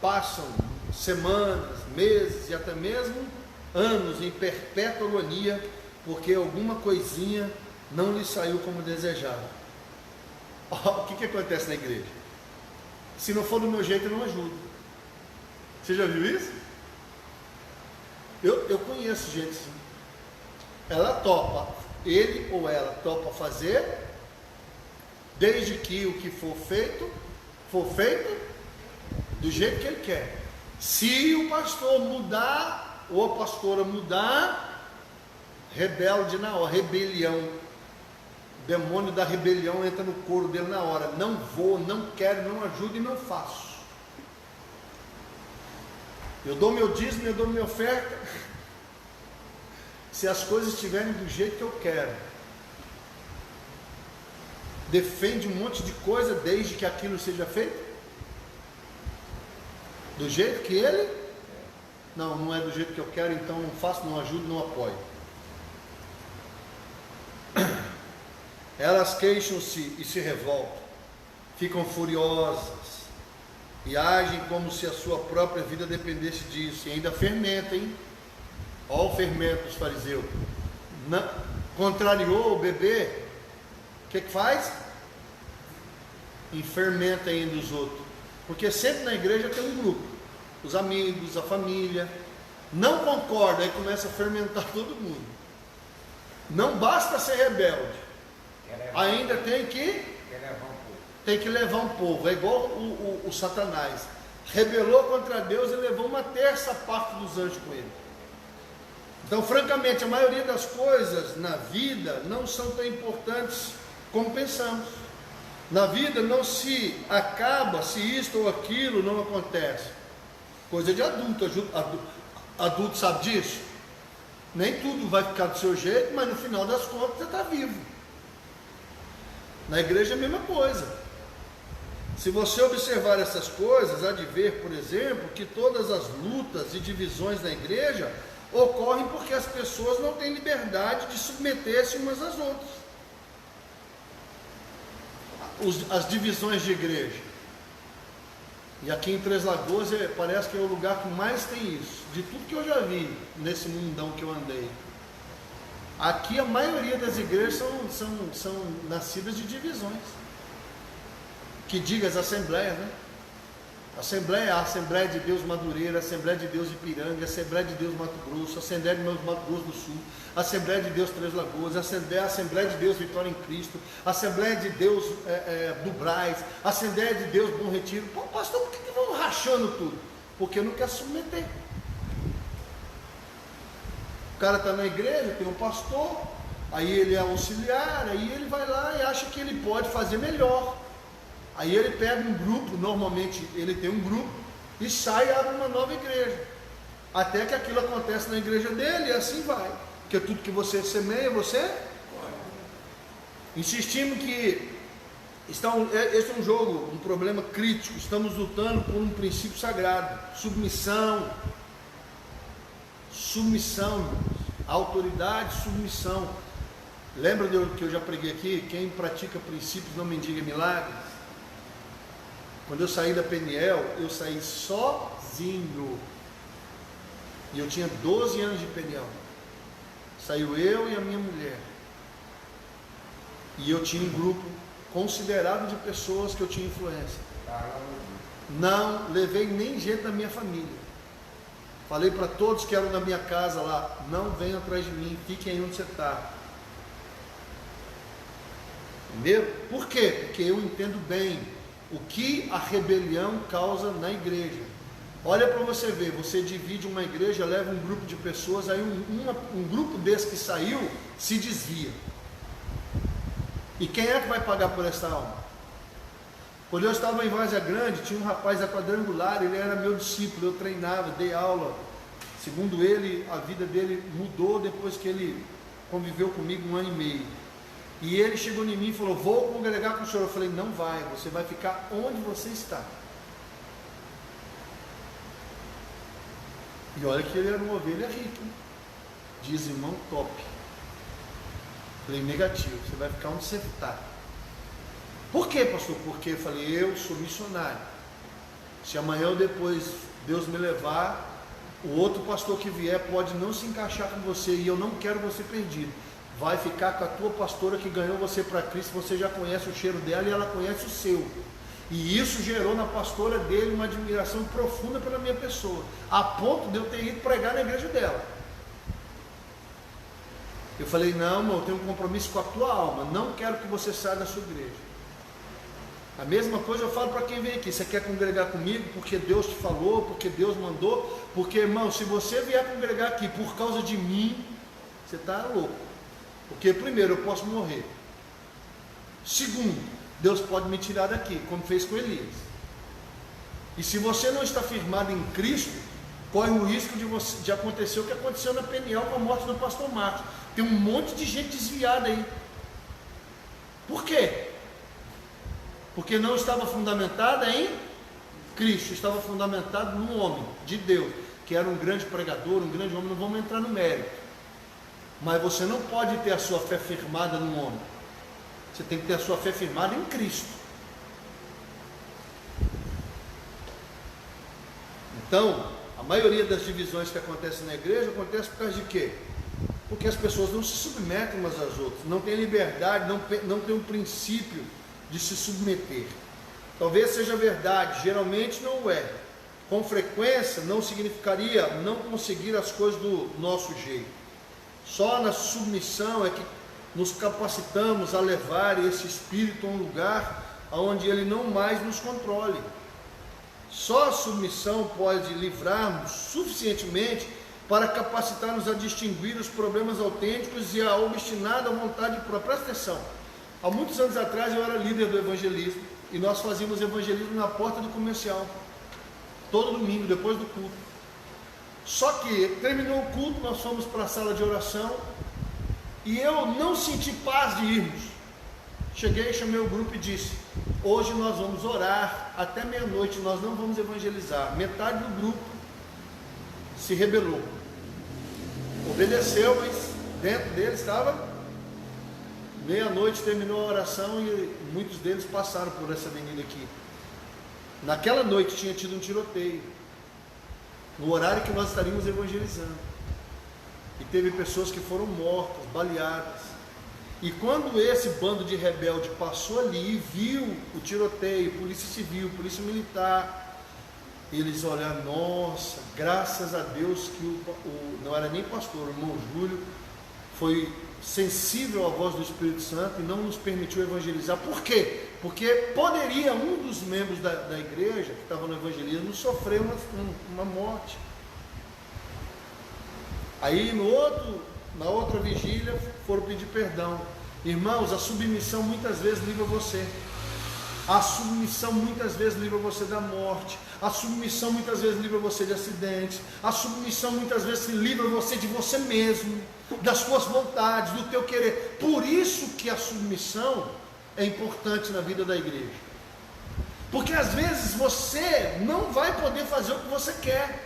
passam semanas, meses e até mesmo anos em perpétua agonia, porque alguma coisinha não lhe saiu como desejava. O que acontece na igreja? Se não for do meu jeito, eu não ajudo. Você já viu isso? Eu conheço gente assim. Ela topa, ele ou ela topa fazer, desde que o que for feito do jeito que ele quer. Se o pastor mudar, ou a pastora mudar, rebelde na hora, rebelião. O demônio da rebelião entra no couro dele na hora. Não vou, não quero, não ajudo e não faço. Eu dou meu dízimo, eu dou minha oferta. Se as coisas estiverem do jeito que eu quero. Defende um monte de coisa desde que aquilo seja feito do jeito que ele não é do jeito que eu quero, então não faço, não ajudo, não apoio. Elas queixam-se e se revoltam, ficam furiosas e agem como se a sua própria vida dependesse disso, e ainda fermentam, hein? Olha o fermento dos fariseus. Contrariou o bebê, o que faz? Fermenta ainda os outros, porque sempre na igreja tem um grupo, os amigos, a família, não concorda, aí começa a fermentar todo mundo. Não basta ser rebelde, ainda tem que levar um povo. É igual o Satanás, rebelou contra Deus e levou 1/3 dos anjos com ele. Então, francamente, a maioria das coisas na vida não são tão importantes como pensamos. Na vida não se acaba se isto ou aquilo não acontece. Coisa de adulto. Adulto sabe disso? Nem tudo vai ficar do seu jeito, mas no final das contas você está vivo. Na igreja é a mesma coisa. Se você observar essas coisas, há de ver, por exemplo, que todas as lutas e divisões na igreja ocorrem porque as pessoas não têm liberdade de submeter-se umas às outras. As divisões de igreja. E aqui em Três Lagoas parece que é o lugar que mais tem isso. De tudo que eu já vi nesse mundão que eu andei. Aqui a maioria das igrejas são nascidas de divisões. Que diga as assembleias, né? A Assembleia de Deus Madureira, a Assembleia de Deus Ipiranga, a Assembleia de Deus Mato Grosso, a Assembleia de Deus Mato Grosso do Sul, a Assembleia de Deus Três Lagoas, a Assembleia de Deus Vitória em Cristo, a Assembleia de Deus do Brás, a Assembleia de Deus Bom Retiro. Pô, pastor, por que vão rachando tudo? Porque não quer submeter. O cara está na igreja, tem um pastor, aí ele é auxiliar, aí ele vai lá e acha que ele pode fazer melhor. Aí ele pega um grupo, normalmente ele tem um grupo, e sai e abre uma nova igreja. Até que aquilo acontece na igreja dele e assim vai. Porque tudo que você semeia, você colhe. Insistimos que esse é um jogo, um problema crítico. Estamos lutando por um princípio sagrado. Submissão, autoridade, submissão. Lembra que eu já preguei aqui? Quem pratica princípios não mendiga milagres. Quando eu saí da Peniel, eu saí sozinho. E eu tinha 12 anos de Peniel. Saiu eu e a minha mulher. E eu tinha um grupo considerado de pessoas que eu tinha influência. Não levei nem gente da minha família. Falei para todos que eram da minha casa lá: não venham atrás de mim, fiquem aí onde você está. Entendeu? Por quê? Porque eu entendo bem o que a rebelião causa na igreja. Olha para você ver, você divide uma igreja, leva um grupo de pessoas, aí um grupo desse que saiu se desvia. E quem é que vai pagar por essa alma? Quando eu estava em Várzea Grande, tinha um rapaz da Quadrangular, ele era meu discípulo, eu treinava, dei aula. Segundo ele, a vida dele mudou depois que ele conviveu comigo 1 ano e meio. E ele chegou em mim e falou: vou congregar com o senhor. Eu falei: não vai, você vai ficar onde você está. E olha que ele era uma ovelha rica, dizimão top. Falei: negativo, você vai ficar onde você está. Por quê, pastor? Porque eu falei: eu sou missionário. Se amanhã ou depois Deus me levar, o outro pastor que vier pode não se encaixar com você, e eu não quero você perdido. Vai ficar com a tua pastora que ganhou você para Cristo, você já conhece o cheiro dela e ela conhece o seu. E isso gerou na pastora dele uma admiração profunda pela minha pessoa, a ponto de eu ter ido pregar na igreja dela. Eu falei: não, irmão, eu tenho um compromisso com a tua alma, não quero que você saia da sua igreja. A mesma coisa eu falo para quem vem aqui: você quer congregar comigo porque Deus te falou, porque Deus mandou? Porque, irmão, se você vier congregar aqui por causa de mim, você está louco. Porque primeiro, eu posso morrer. Segundo, Deus pode me tirar daqui, como fez com Elias. E se você não está firmado em Cristo, corre o risco de acontecer o que aconteceu na Peniel com a morte do pastor Marcos. Tem um monte de gente desviada aí. Por quê? Porque não estava fundamentada em Cristo, estava fundamentado no homem de Deus, que era um grande pregador, um grande homem. Não vamos entrar no mérito. Mas você não pode ter a sua fé firmada no homem. Você tem que ter a sua fé firmada em Cristo. Então, a maioria das divisões que acontecem na igreja acontece por causa de quê? Porque as pessoas não se submetem umas às outras, não têm liberdade, não têm um princípio de se submeter. Talvez seja verdade, geralmente não é. Com frequência não significaria não conseguir as coisas do nosso jeito. Só na submissão é que nos capacitamos a levar esse espírito a um lugar onde ele não mais nos controle. Só a submissão pode livrar-nos suficientemente para capacitar-nos a distinguir os problemas autênticos e a obstinada vontade própria. Presta atenção. Há muitos anos atrás eu era líder do evangelismo e nós fazíamos evangelismo na porta do comercial, todo domingo, depois do culto. Só que terminou o culto, nós fomos para a sala de oração e eu não senti paz de irmos. Cheguei, chamei o grupo e disse: hoje nós vamos orar até meia-noite, nós não vamos evangelizar. Metade do grupo se rebelou, obedeceu, mas dentro deles estava meia-noite, terminou a oração e muitos deles passaram por essa avenida aqui. Naquela noite tinha tido um tiroteio, no horário que nós estaríamos evangelizando. E teve pessoas que foram mortas, baleadas. E quando esse bando de rebelde passou ali e viu o tiroteio, polícia civil, polícia militar, eles olharam, nossa, graças a Deus que não era nem pastor, o irmão Júlio foi sensível à voz do Espírito Santo e não nos permitiu evangelizar. Por quê? Porque poderia um dos membros da igreja que estava no evangelismo sofrer uma morte. Aí na outra vigília foram pedir perdão. Irmãos, a submissão muitas vezes livra você. A submissão muitas vezes livra você da morte. A submissão muitas vezes livra você de acidentes. A submissão muitas vezes livra você de você mesmo, das suas vontades, do teu querer. Por isso que a submissão é importante na vida da igreja. Porque às vezes você não vai poder fazer o que você quer.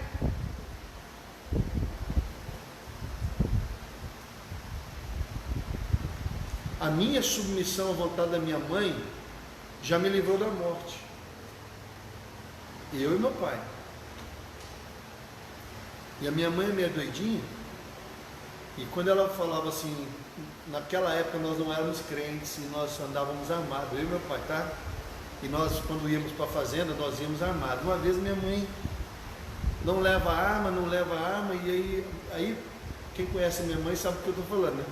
A minha submissão à vontade da minha mãe já me livrou da morte. Eu e meu pai. E a minha mãe é meio doidinha. E quando ela falava assim, naquela época nós não éramos crentes e nós andávamos armados, eu e meu pai, tá? E nós, quando íamos para a fazenda, nós íamos armados. Uma vez minha mãe não leva arma, e aí quem conhece minha mãe sabe o que eu estou falando, né?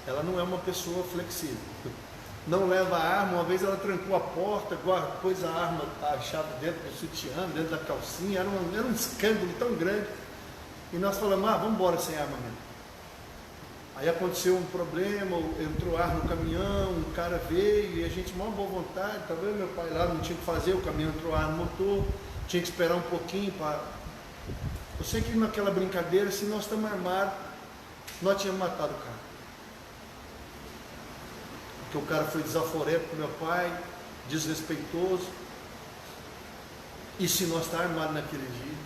Ela não é uma pessoa flexível. Não leva arma. Uma vez ela trancou a porta, pôs a arma, a chave dentro do sutiã, dentro da calcinha. Era um escândalo tão grande. E nós falamos, vamos embora sem arma mesmo. Aí aconteceu um problema, entrou ar no caminhão, um cara veio e a gente, mal boa vontade, tá vendo? Meu pai lá não tinha o que fazer, o caminhão entrou ar no motor, tinha que esperar um pouquinho para... Eu sei que naquela brincadeira, se nós estamos armados, nós tínhamos matado o cara. Porque o cara foi desaforento com meu pai, desrespeitoso. E se nós estamos armados naquele dia?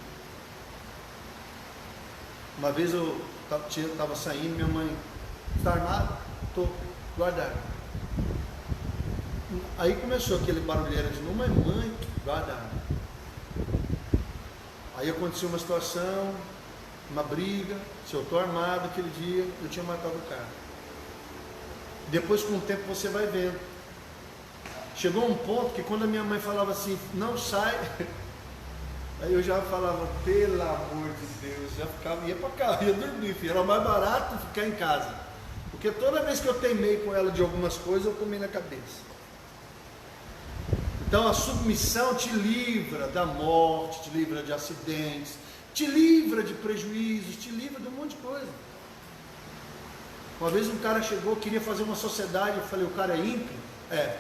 Uma vez eu estava saindo, minha mãe, está armado? Estou, guardado. Aí começou aquele barulheiro de novo, mas mãe, guardado. Aí aconteceu uma situação, uma briga, se eu estou armado aquele dia, eu tinha matado o cara. Depois com o tempo você vai vendo. Chegou um ponto que quando a minha mãe falava assim, não sai, aí eu já falava, pelo amor de Deus, ia para casa, ia dormir, filho. Era mais barato ficar em casa. Porque toda vez que eu teimei com ela de algumas coisas, eu tomei na cabeça. Então a submissão te livra da morte, te livra de acidentes, te livra de prejuízos, te livra de um monte de coisa. Uma vez um cara chegou, queria fazer uma sociedade, eu falei, o cara é ímpio? É.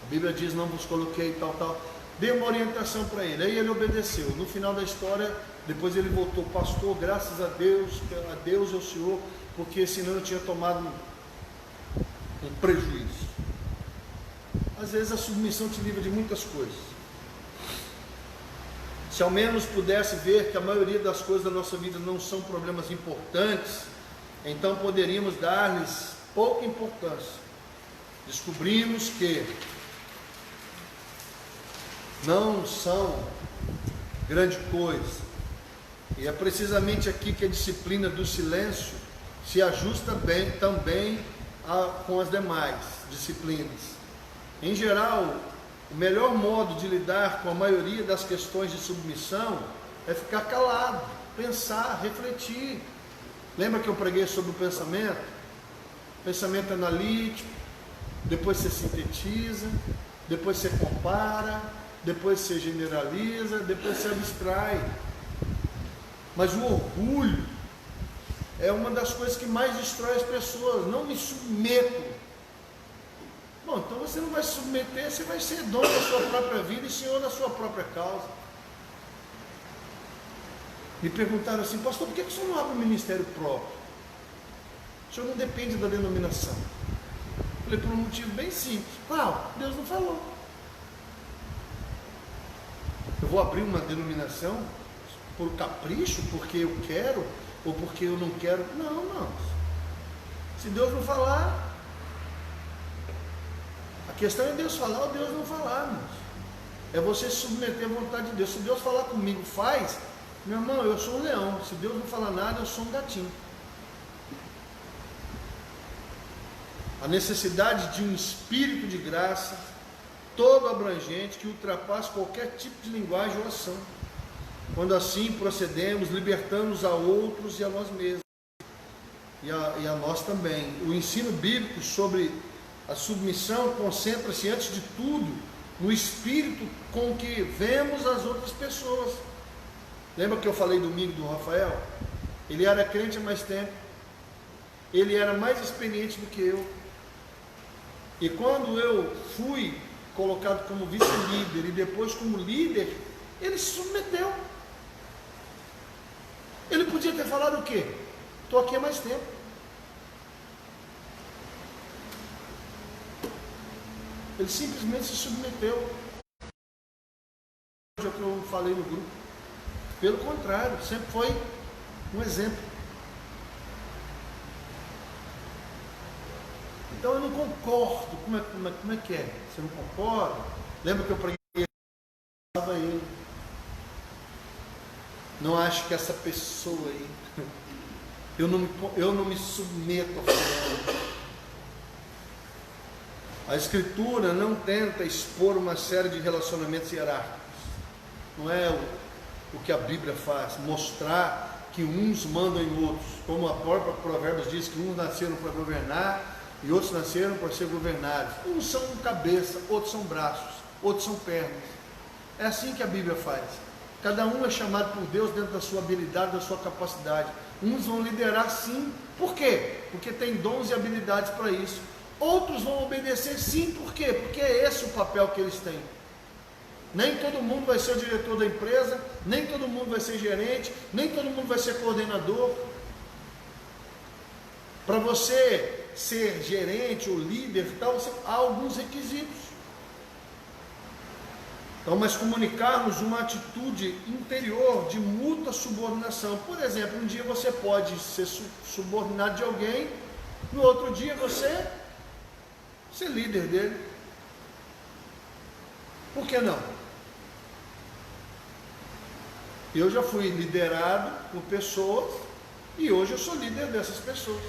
A Bíblia diz, não vos coloquei tal. Dei uma orientação para ele, aí ele obedeceu. No final da história, depois ele voltou, pastor, graças a Deus e ao Senhor, porque senão eu tinha tomado um prejuízo. Às vezes a submissão te livra de muitas coisas. Se ao menos pudesse ver que a maioria das coisas da nossa vida não são problemas importantes, então poderíamos dar-lhes pouca importância. Descobrimos que não são grande coisa. E é precisamente aqui que a disciplina do silêncio se ajusta bem também com as demais disciplinas. Em geral, o melhor modo de lidar com a maioria das questões de submissão é ficar calado, pensar, refletir. Lembra que eu preguei sobre o pensamento? Pensamento analítico, depois você sintetiza, depois você compara, depois você generaliza, depois você abstrai. Mas o orgulho é uma das coisas que mais destrói as pessoas. Não me submeto. Bom, então você não vai se submeter, você vai ser dono da sua própria vida e senhor da sua própria causa. Me perguntaram assim, pastor, por que o senhor não abre um ministério próprio? O senhor não depende da denominação. Eu falei, por um motivo bem simples. Qual? Deus não falou. Eu vou abrir uma denominação por capricho, porque eu quero, ou porque eu não quero? Não, não. Se Deus não falar, a questão é Deus falar ou Deus não falar, irmãos. é você se submeter à vontade de Deus. Se Deus falar comigo, faz, meu irmão, eu sou um leão. Se Deus não falar nada, eu sou um gatinho. A necessidade de um espírito de graça, todo abrangente, que ultrapasse qualquer tipo de linguagem ou ação. Quando assim procedemos, libertamos a outros e a nós mesmos, e a nós também. O ensino bíblico sobre a submissão concentra-se, antes de tudo, no espírito com que vemos as outras pessoas. Lembra que eu falei domingo do Rafael? Ele era crente há mais tempo, ele era mais experiente do que eu. E quando eu fui colocado como vice-líder e depois como líder, ele se submeteu. Ele podia ter falado o quê? Estou aqui há mais tempo. Ele simplesmente se submeteu. É o que eu falei no grupo. Pelo contrário, sempre foi um exemplo. Então eu não concordo. Como é que é? Você não concorda? Lembra que eu preguei ele? Não acho que essa pessoa aí, eu não me submeto a fulano. A Escritura não tenta expor uma série de relacionamentos hierárquicos. Não é o que a Bíblia faz, mostrar que uns mandam em outros, como a própria Provérbios diz, que uns nasceram para governar e outros nasceram para ser governados. Uns são cabeça, outros são braços, outros são pernas. É assim que a Bíblia faz. Cada um é chamado por Deus dentro da sua habilidade, da sua capacidade. Uns vão liderar sim. Por quê? Porque tem dons e habilidades para isso. Outros vão obedecer sim. Por quê? Porque é esse o papel que eles têm. Nem todo mundo vai ser o diretor da empresa, nem todo mundo vai ser gerente, nem todo mundo vai ser coordenador. Para você ser gerente ou líder, tal, há alguns requisitos. Então, mas comunicarmos uma atitude interior de mútua subordinação. Por exemplo, um dia você pode ser subordinado de alguém, no outro dia você ser líder dele. Por que não? Eu já fui liderado por pessoas e hoje eu sou líder dessas pessoas.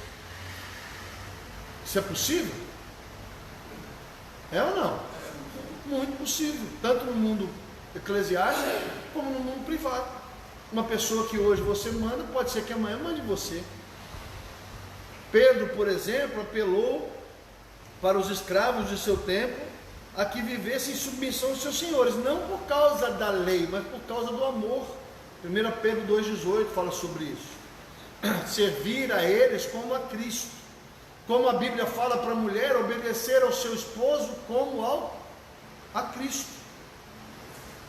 Isso é possível? É ou não? Muito possível, tanto no mundo eclesiástico como no mundo privado. Uma pessoa que hoje você manda, pode ser que amanhã mande você. Pedro, por exemplo, apelou para os escravos de seu tempo a que vivessem em submissão aos seus senhores, não por causa da lei, mas por causa do amor. 1 Pedro 2,18 fala sobre isso. Servir a eles como a Cristo. Como a Bíblia fala para a mulher, obedecer ao seu esposo como a Cristo.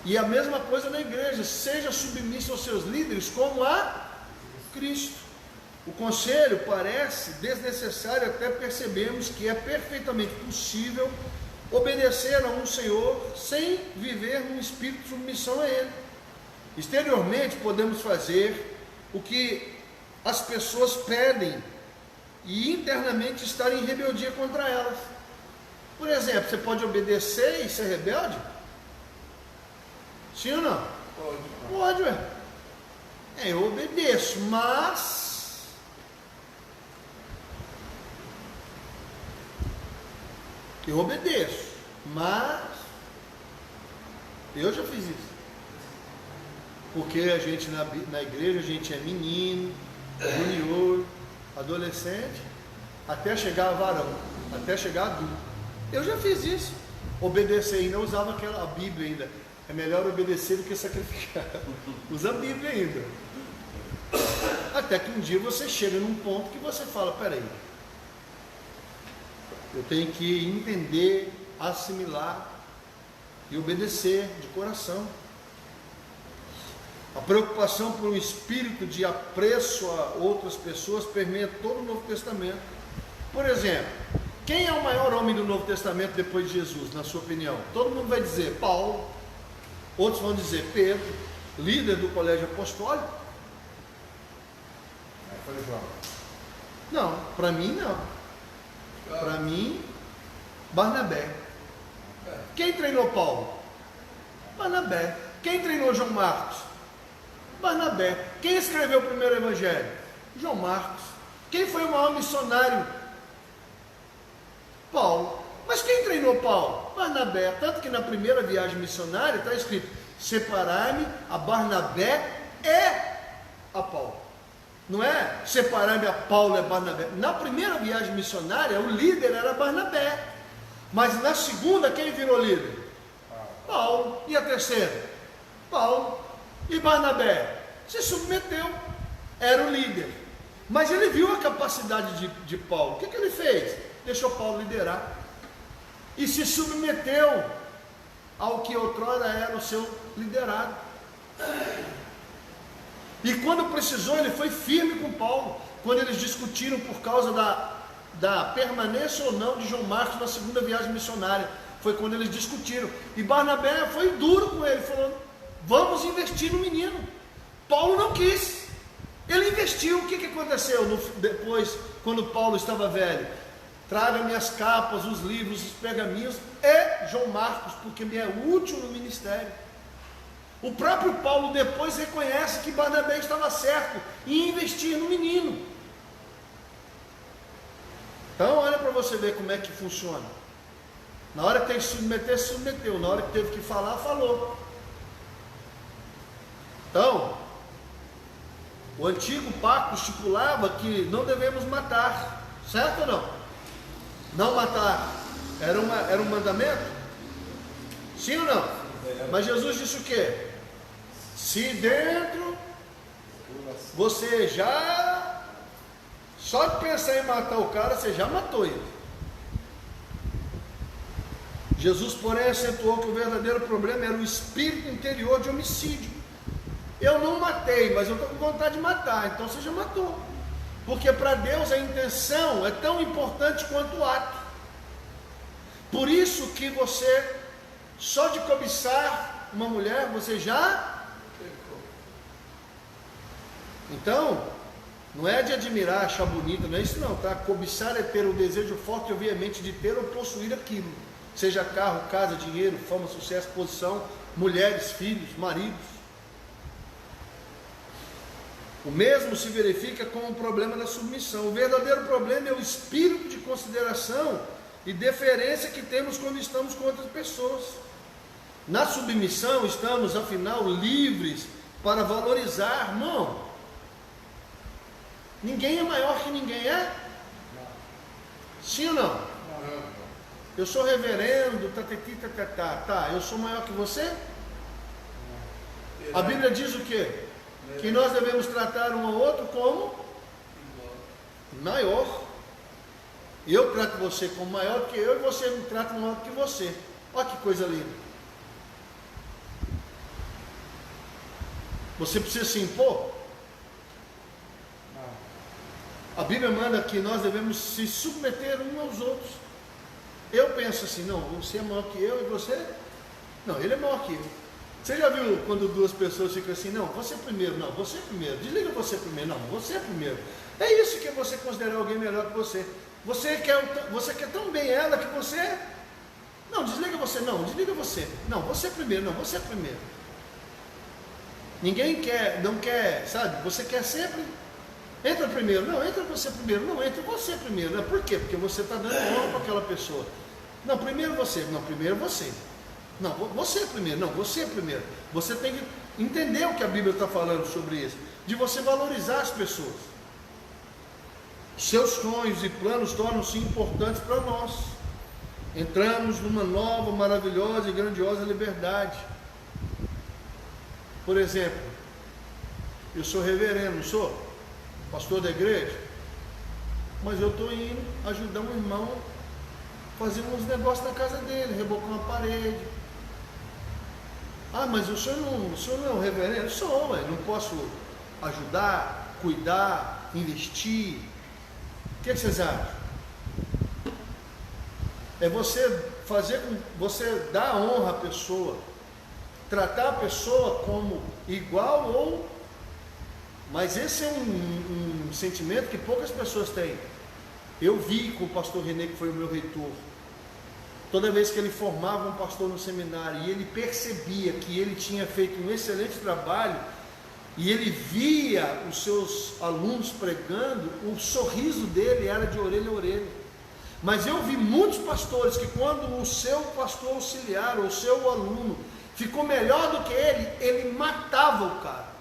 E a mesma coisa na igreja, seja submisso aos seus líderes como a Cristo. O conselho parece desnecessário até percebemos que é perfeitamente possível obedecer a um Senhor sem viver num espírito de submissão a Ele. Exteriormente podemos fazer o que as pessoas pedem e internamente estar em rebeldia contra elas. Por exemplo, você pode obedecer e ser rebelde? Sim ou não? Pode, ué. Eu obedeço, mas eu já fiz isso. Porque a gente na igreja, a gente é menino, junior, adolescente, até chegar a varão, até chegar adulto. Eu já fiz isso. Obedecer ainda, usava a Bíblia ainda. É melhor obedecer do que sacrificar. Usa a Bíblia ainda. Até que um dia você chega num ponto que você fala, peraí, eu tenho que entender, assimilar e obedecer de coração. A preocupação por um espírito de apreço a outras pessoas permeia todo o Novo Testamento. Por exemplo, quem é o maior homem do Novo Testamento depois de Jesus, na sua opinião? Todo mundo vai dizer Paulo, outros vão dizer Pedro, líder do colégio apostólico. Foi João. Não, para mim não. Para mim, Barnabé. Quem treinou Paulo? Barnabé. Quem treinou João Marcos? Barnabé. Quem escreveu o primeiro evangelho? João Marcos. Quem foi o maior missionário? Paulo. Mas quem treinou Paulo? Barnabé. Tanto que na primeira viagem missionária está escrito: separai-me a Barnabé e a Paulo. Não é separar-me a Paulo e a Barnabé. Na primeira viagem missionária, o líder era Barnabé. Mas na segunda, quem virou líder? Paulo. E a terceira? Paulo. E Barnabé se submeteu, era o líder. Mas ele viu a capacidade de Paulo. O que ele fez? Deixou Paulo liderar. E se submeteu ao que outrora era o seu liderado. E quando precisou, ele foi firme com Paulo. Quando eles discutiram por causa da permanência ou não de João Marcos na segunda viagem missionária, foi quando eles discutiram. E Barnabé foi duro com ele, falou: vamos investir no menino. Paulo não quis. Ele investiu. O que aconteceu depois, quando Paulo estava velho? Traga-me as capas, os livros, os pergaminhos e João Marcos, porque me é útil no ministério. O próprio Paulo depois reconhece que Barnabé estava certo em investir no menino. Então olha para você ver como é que funciona. Na hora que tem que se submeter, se submeteu. Na hora que teve que falar, falou. Então, o antigo pacto estipulava que não devemos matar. Certo ou não? Não matar era um mandamento? Sim ou não? Mas Jesus disse o quê? Se dentro você já, só de pensar em matar o cara, você já matou ele. Jesus, porém, acentuou que o verdadeiro problema era o espírito interior de homicídio. Eu não matei, mas eu estou com vontade de matar, então você já matou. Porque para Deus a intenção é tão importante quanto o ato. Por isso que você, só de cobiçar uma mulher, você já pecou. Então, não é de admirar, achar bonita, não é isso não, tá? Cobiçar é ter o desejo forte e veemente de ter ou possuir aquilo. Seja carro, casa, dinheiro, fama, sucesso, posição, mulheres, filhos, maridos. O mesmo se verifica com o problema da submissão. O verdadeiro problema é o espírito de consideração e deferência que temos quando estamos com outras pessoas. Na submissão estamos, afinal, livres para valorizar, irmão. Ninguém é maior que ninguém, é? Sim ou não? Eu sou reverendo, tá, eu sou maior que você? A Bíblia diz o quê? Que nós devemos tratar um ao outro como maior. Eu trato você como maior do que eu e você me trata maior do que você. Olha que coisa linda. Você precisa se impor? A Bíblia manda que nós devemos se submeter uns aos outros. Eu penso assim, não, você é maior que eu e você? Não, ele é maior que eu. Você já viu quando duas pessoas ficam assim, não, você primeiro, não, você primeiro, desliga você primeiro, não, você primeiro. É isso que é você considerar alguém melhor que você. Você quer tão bem ela que você, não, desliga você, não, desliga você. Não, você primeiro, não, você primeiro. Ninguém quer, não quer, sabe, você quer sempre, entra primeiro, não, entra você primeiro, não, entra você primeiro. Por quê? Porque você está dando honra para aquela pessoa. Não, primeiro você, não, primeiro você. Não, você primeiro, não, você primeiro. Você tem que entender o que a Bíblia está falando sobre isso, de você valorizar as pessoas. Seus sonhos e planos tornam-se importantes para nós. Entramos numa nova, maravilhosa e grandiosa liberdade. Por exemplo, eu sou reverendo, não sou? Pastor da igreja, mas eu estou indo ajudar um irmão fazer uns negócios na casa dele, rebocar uma parede. Ah, mas o senhor não é um reverendo? Eu sou, não posso ajudar, cuidar, investir. O que vocês acham? É você fazer com, você dar honra à pessoa, tratar a pessoa como igual ou... Mas esse é um sentimento que poucas pessoas têm. Eu vi com o pastor René, que foi o meu reitor. Toda vez que ele formava um pastor no seminário e ele percebia que ele tinha feito um excelente trabalho, e ele via os seus alunos pregando, o sorriso dele era de orelha a orelha. Mas eu vi muitos pastores que quando o seu pastor auxiliar, ou o seu aluno, ficou melhor do que ele matava o cara.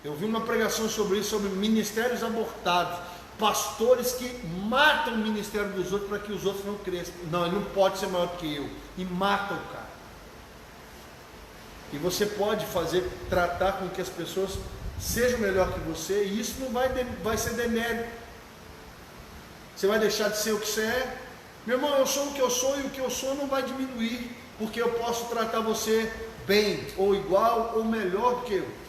Eu vi uma pregação sobre isso, sobre ministérios abortados, pastores que matam o ministério dos outros para que os outros não cresçam. Não, ele não pode ser maior do que eu, e mata o cara. E você pode tratar com que as pessoas sejam melhor que você, e isso não vai ser demérito. Você vai deixar de ser o que você é? Meu irmão, eu sou o que eu sou, e o que eu sou não vai diminuir, porque eu posso tratar você bem, ou igual, ou melhor do que eu.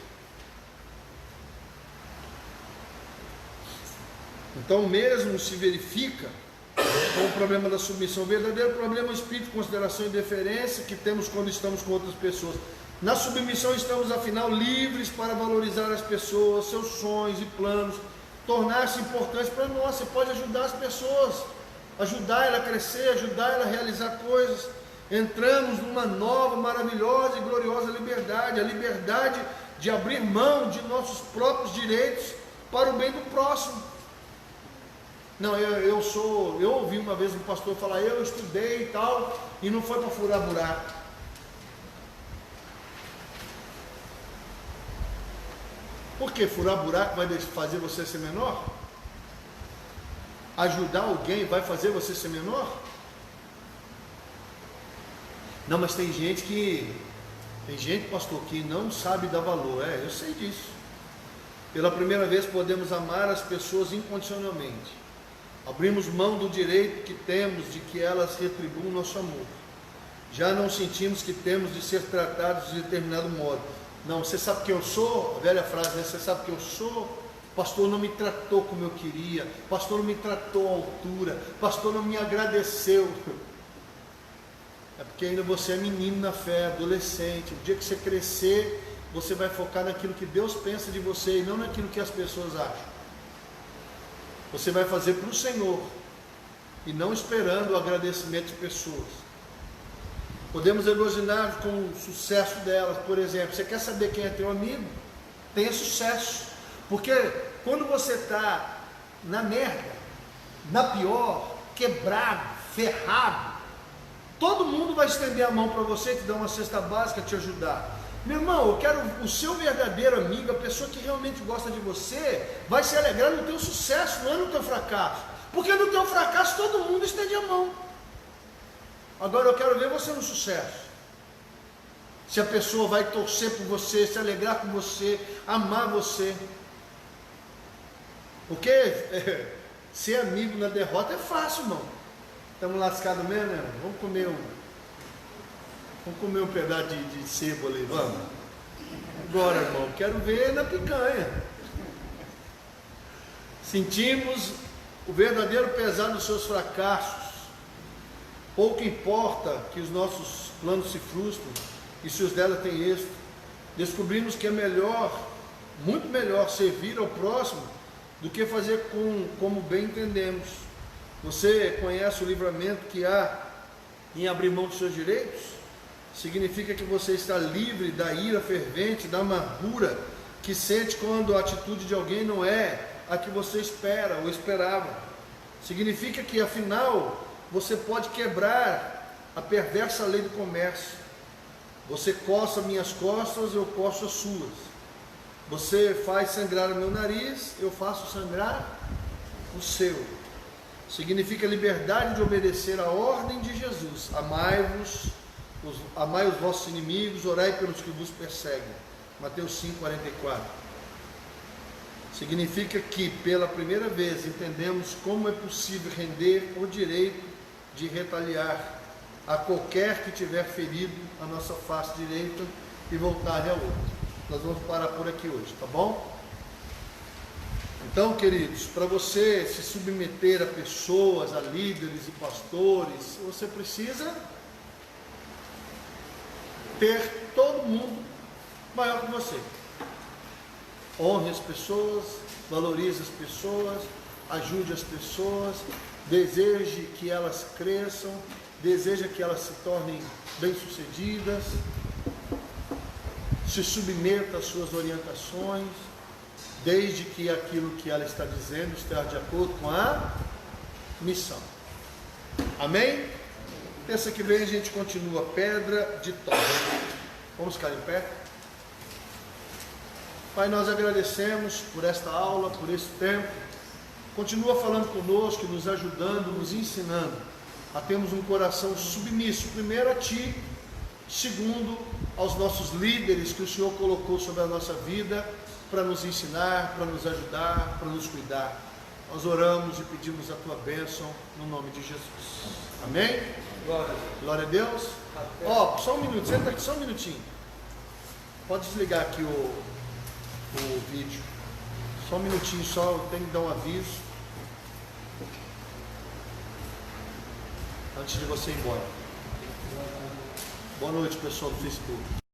Então mesmo se verifica com o problema da submissão. O verdadeiro problema é o espírito de consideração e deferência que temos quando estamos com outras pessoas. Na submissão estamos afinal livres para valorizar as pessoas, seus sonhos e planos, tornar-se importantes para nós. Você pode ajudar as pessoas, ajudar ela a crescer, ajudar ela a realizar coisas. Entramos numa nova, maravilhosa e gloriosa liberdade, a liberdade de abrir mão de nossos próprios direitos para o bem do próximo. Não, eu ouvi uma vez um pastor falar, eu estudei e tal, e não foi para furar buraco. Por que furar buraco vai fazer você ser menor? Ajudar alguém vai fazer você ser menor? Não, mas tem gente, pastor, que não sabe dar valor. Eu sei disso. Pela primeira vez podemos amar as pessoas incondicionalmente. Abrimos mão do direito que temos de que elas retribuam nosso amor. Já não sentimos que temos de ser tratados de determinado modo. Não, você sabe quem eu sou? A velha frase, né? Você sabe quem eu sou? O pastor não me tratou como eu queria. O pastor não me tratou à altura. O pastor não me agradeceu. É porque ainda você é menino na fé, adolescente. O dia que você crescer, você vai focar naquilo que Deus pensa de você e não naquilo que as pessoas acham. Você vai fazer para o Senhor e não esperando o agradecimento de pessoas. Podemos elogiar com o sucesso delas. Por exemplo, você quer saber quem é teu amigo? Tenha sucesso. Porque quando você está na merda, na pior, quebrado, ferrado, todo mundo vai estender a mão para você, te dar uma cesta básica, te ajudar. Meu irmão, eu quero o seu verdadeiro amigo, a pessoa que realmente gosta de você, vai se alegrar no teu sucesso, não é no teu fracasso. Porque no teu fracasso todo mundo estende a mão. Agora eu quero ver você no sucesso. Se a pessoa vai torcer por você, se alegrar com você, amar você. Porque ser amigo na derrota é fácil, irmão. Estamos lascados mesmo, né? Vamos comer um pedaço de sebo ali, vamos. Agora, irmão, quero ver na picanha. Sentimos o verdadeiro pesar dos seus fracassos. Pouco importa que os nossos planos se frustrem e se os dela têm êxito. Descobrimos que é melhor, muito melhor, servir ao próximo do que fazer como bem entendemos. Você conhece o livramento que há em abrir mão dos seus direitos? Significa que você está livre da ira fervente, da amargura que sente quando a atitude de alguém não é a que você espera ou esperava. Significa que afinal você pode quebrar a perversa lei do comércio. Você coça minhas costas, eu coço as suas. Você faz sangrar o meu nariz, eu faço sangrar o seu. Significa liberdade de obedecer a ordem de Jesus. Amai os vossos inimigos, orai pelos que vos perseguem. Mateus 5,44. Significa que pela primeira vez entendemos como é possível render o direito de retaliar a qualquer que tiver ferido a nossa face direita e voltar a outra. Nós vamos parar por aqui hoje, tá bom? Então, queridos, para você se submeter a pessoas, a líderes e pastores, você precisa ter todo mundo maior que você. Honre as pessoas, valorize as pessoas, ajude as pessoas, deseje que elas cresçam, deseja que elas se tornem bem-sucedidas, se submeta às suas orientações, desde que aquilo que ela está dizendo esteja de acordo com a missão. Amém? Terça que vem a gente continua pedra de toque. Vamos ficar em pé? Pai, nós agradecemos por esta aula, por esse tempo. Continua falando conosco, nos ajudando, nos ensinando a termos um coração submisso, primeiro a Ti, segundo aos nossos líderes que o Senhor colocou sobre a nossa vida, para nos ensinar, para nos ajudar, para nos cuidar. Nós oramos e pedimos a Tua bênção no nome de Jesus. Amém? Glória a Deus. Ó, só um minuto, senta aqui só um minutinho. Pode desligar aqui o vídeo. Só um minutinho, só eu tenho que dar um aviso antes de você ir embora. Boa noite, pessoal do Facebook.